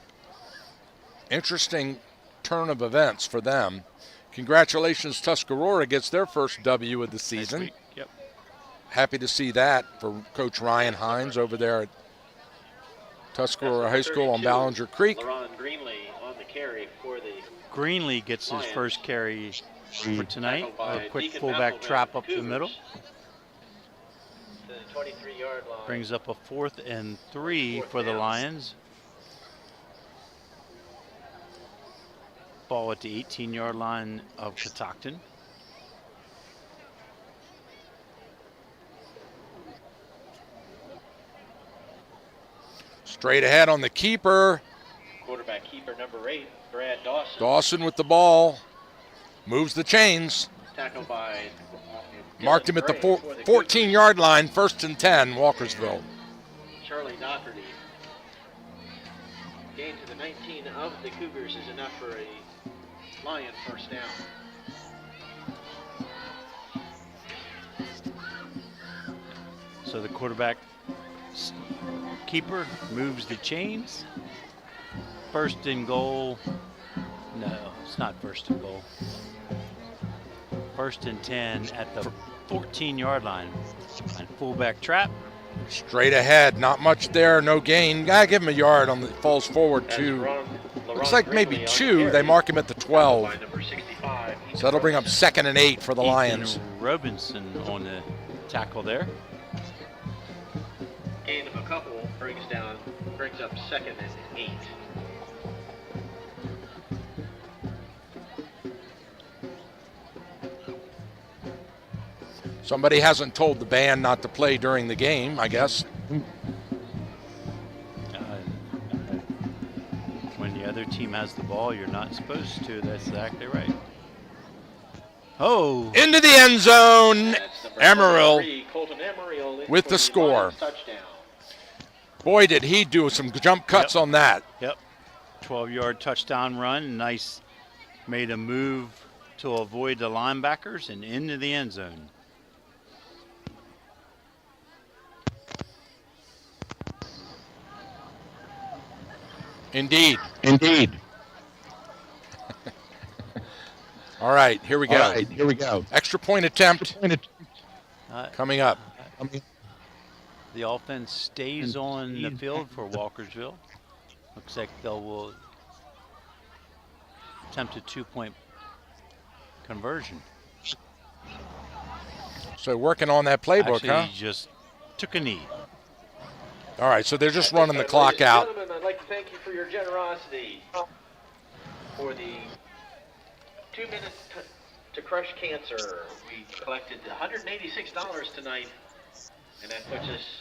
Interesting turn of events for them. Congratulations, Tuscarora gets their first W of the season. Yep. Happy to see that for Coach Ryan Hines over there at Tuscarora High School on Ballinger Creek. LaRon Greenlee on the carry for the Greenlee gets his Lions. First carry for tonight. A quick Deacon fullback Malcolm trap and up the Cougars. middle. To the 23-yard line. Brings up a 4th and 3 for the Lions. Ball at the 18-yard line of Catoctin. Straight ahead on the keeper. Quarterback keeper number 8, Brad Dawson. Dawson with the ball. Moves the chains. Tackled by Marked him at the 14-yard line, 1st and 10, Walkersville. Charlie Doherty. Gain to the 19 of the Cougars is enough for a Lion first down. So the quarterback keeper moves the chains. 1st and goal. No, it's not 1st and goal. 1st and 10 at the 14-yard line. And fullback trap. Straight ahead, not much there, no gain. Gotta give him a yard on the falls forward two. Looks like maybe 2. They mark him at the 12. So that'll bring up 2nd and 8 for the Lions. Robinson on the tackle there. Gain of a couple brings up 2nd and 8. Somebody hasn't told the band not to play during the game, I guess. When the other team has the ball, you're not supposed to. That's exactly right. Oh! Into the end zone. Amarillo with the score. Boy, did he do some jump cuts on that. Yep. 12-yard touchdown run. Nice. Made a move to avoid the linebackers and into the end zone. Indeed. All right, here we go. Extra point attempt coming up. The offense stays on the field for Walkersville. Looks like they will attempt a 2-point conversion. So working on that playbook, Actually, he just took a knee. All right, so they're just running the clock out. Gentlemen, I'd like to thank you for your generosity. For the 2 minute to crush cancer, we collected $186 tonight, and that puts us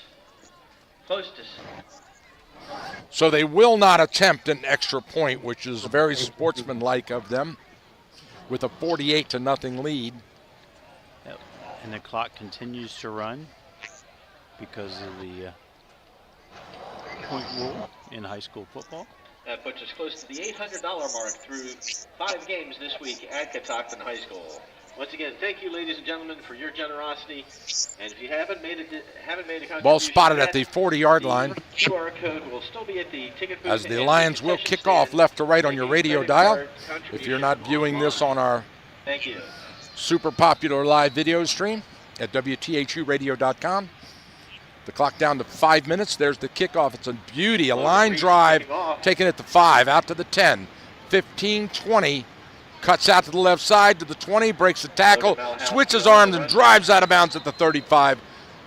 close to. So they will not attempt an extra point, which is very sportsmanlike of them, with a 48-0 lead. Yep. And the clock continues to run because of the point rule in high school football. That puts us close to the $800 mark through 5 games this week at Catoctin High School. Once again, thank you, ladies and gentlemen, for your generosity. And if you haven't made a contribution, Ball spotted at the 40-yard line. QR code will still be at the ticket booth. As the Lions will kick off left to right on your radio dial. If you're not viewing this on our super popular live video stream at WTHUradio.com. The clock down to 5 minutes. There's the kickoff. It's a beauty. A line drive taking it to 5, out to the 10, 15, 20. Cuts out to the left side to the 20, breaks the tackle, switches arms and drives out of bounds at the 35.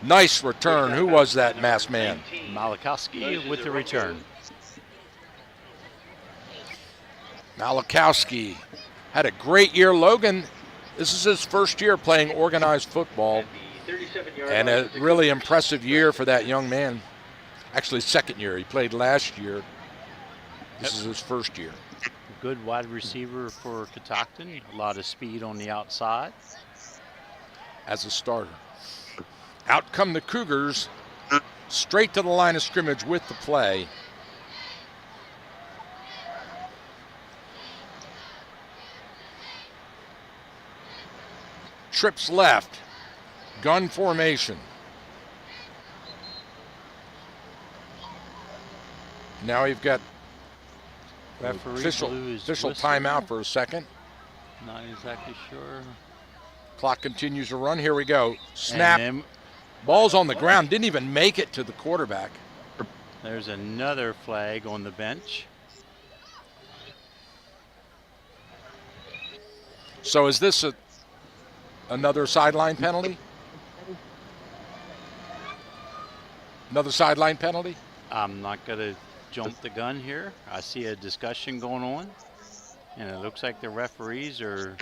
Nice return. Who was that masked man? Malakowski with the return. Malakowski had a great year. Logan, this is his first year playing organized football. And a really impressive year for that young man. Actually, second year. He played last year. This is his first year. Good wide receiver for Catoctin. A lot of speed on the outside. As a starter. Out come the Cougars. Straight to the line of scrimmage with the play. Trips left. Gun formation. Now you've got official timeout for a second. Not exactly sure. Clock continues to run. Here we go. Snap. Ball's on the ground. Didn't even make it to the quarterback. There's another flag on the bench. So is this another sideline penalty? Another sideline penalty? I'm not going to jump the gun here. I see a discussion going on, and it looks like the referees are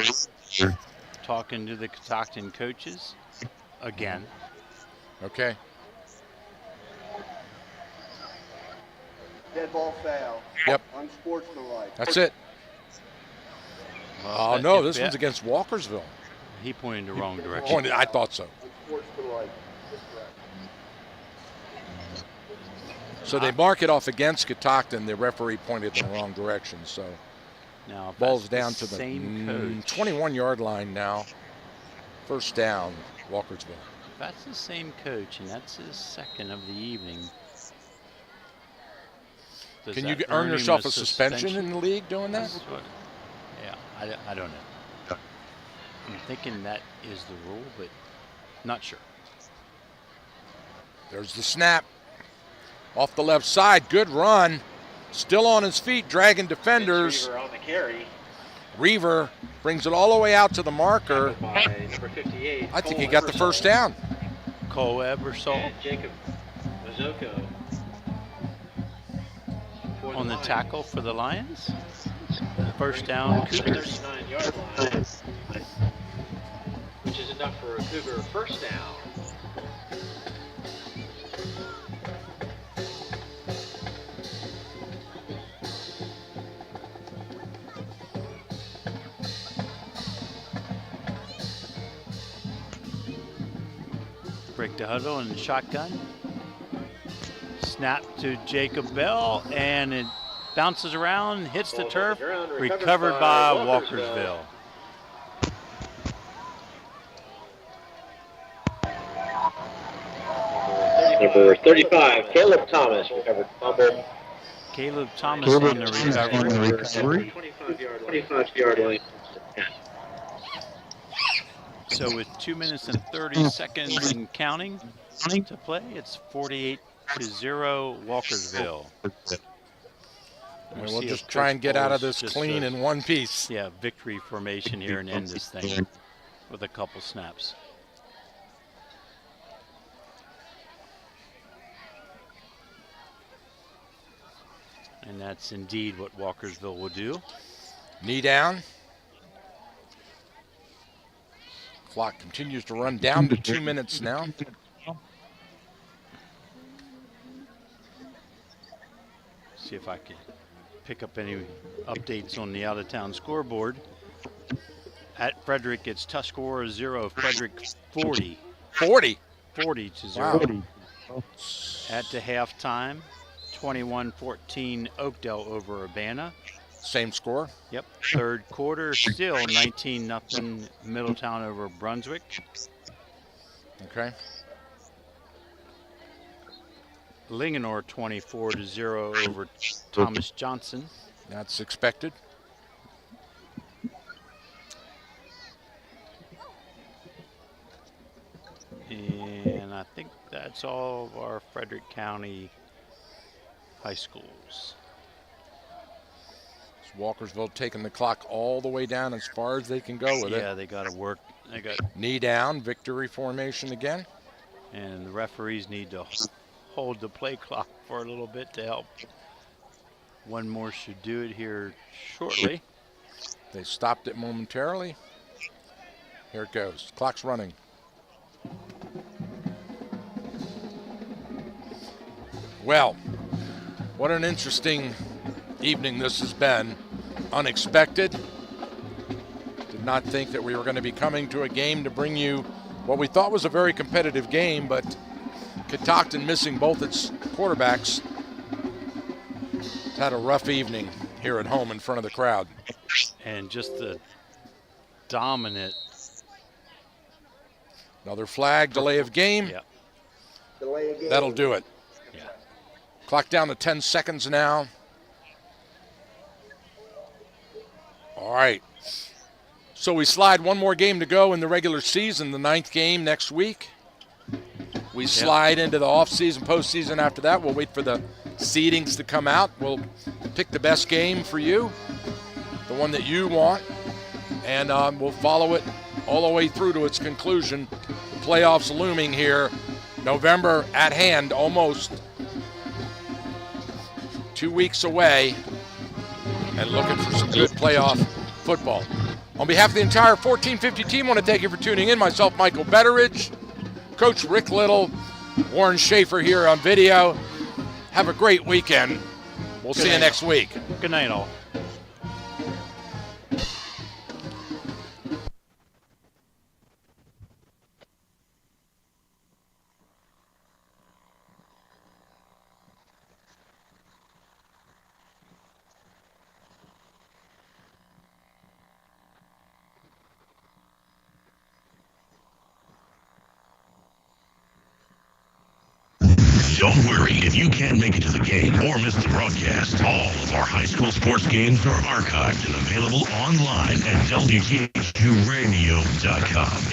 talking to the Catoctin coaches again. Okay. Dead ball foul. Yep. Unsportsmanlike. That's it. Oh, no, this one's against Walkersville. He pointed the wrong direction. I thought so. Unsportsmanlike. So they mark it off against Catoctin. The referee pointed in the wrong direction. So now ball's down to the same 21-yard line now. First down, Walkersville. That's the same coach, and that's his second of the evening. Can you earn yourself a suspension in the league doing that? Yeah, I don't know. I'm thinking that is the rule, but not sure. There's the snap. Off the left side, good run. Still on his feet, dragging defenders. Reaver on the carry. Reaver brings it all the way out to the marker. By number 58, I think he got the first down. Cole Ebersol. And Jacob Mazoko. On the tackle for the Lions. First down, Cougars. 39-yard line, which is enough for a Cougar first down. Break the huddle and shotgun. Snap to Jacob Bell, and it bounces around, hits the turf, recovered by Walkersville. Number 35, Caleb Thomas, recovered fumble. Caleb Thomas on the recovery. 25-yard line. So with 2 minutes and 30 seconds and counting to play, it's 48-0 Walkersville. We'll just try and get out of this clean in one piece. Yeah, victory formation here and end this thing with a couple snaps. And that's indeed what Walkersville will do. Knee down. Clock continues to run down to 2 minutes now. See if I can pick up any updates on the out-of-town scoreboard. At Frederick, it's Tuscarora 0, Frederick 40. 40? 40 to 0. Wow. At the halftime, 21-14 Oakdale over Urbana. Same score? Yep. Third quarter, still 19-0 Middletown over Brunswick. Okay. Linganore 24-0 over Thomas Johnson. That's expected. And I think that's all of our Frederick County high schools. Walkersville taking the clock all the way down as far as they can go with it. Yeah, they got to work. They got knee down, victory formation again. And the referees need to hold the play clock for a little bit to help. One more should do it here shortly. They stopped it momentarily. Here it goes. Clock's running. Well, what an interesting evening this has been. Unexpected. Did not think that we were going to be coming to a game to bring you what we thought was a very competitive game, but Catoctin missing both its quarterbacks. It's had a rough evening here at home in front of the crowd. And just the dominant. Another flag, delay of game. Yeah. Delay of game. That'll do it. Yeah. Clock down to 10 seconds now. All right. So we slide one more game to go in the regular season, the 9th game next week. We slide into the off-season, postseason after that. We'll wait for the seedings to come out. We'll pick the best game for you, the one that you want, and we'll follow it all the way through to its conclusion. The playoffs looming here. November at hand, almost 2 weeks away, and looking for some good playoff football. On behalf of the entire 1450 team, I want to thank you for tuning in. Myself, Michael Betteridge, Coach Rick Little, Warren Schaefer here on video. Have a great weekend. We'll see you next week. Good night, all. Don't worry, if you can't make it to the game or miss the broadcast, all of our high school sports games are archived and available online at WTHQRadio.com.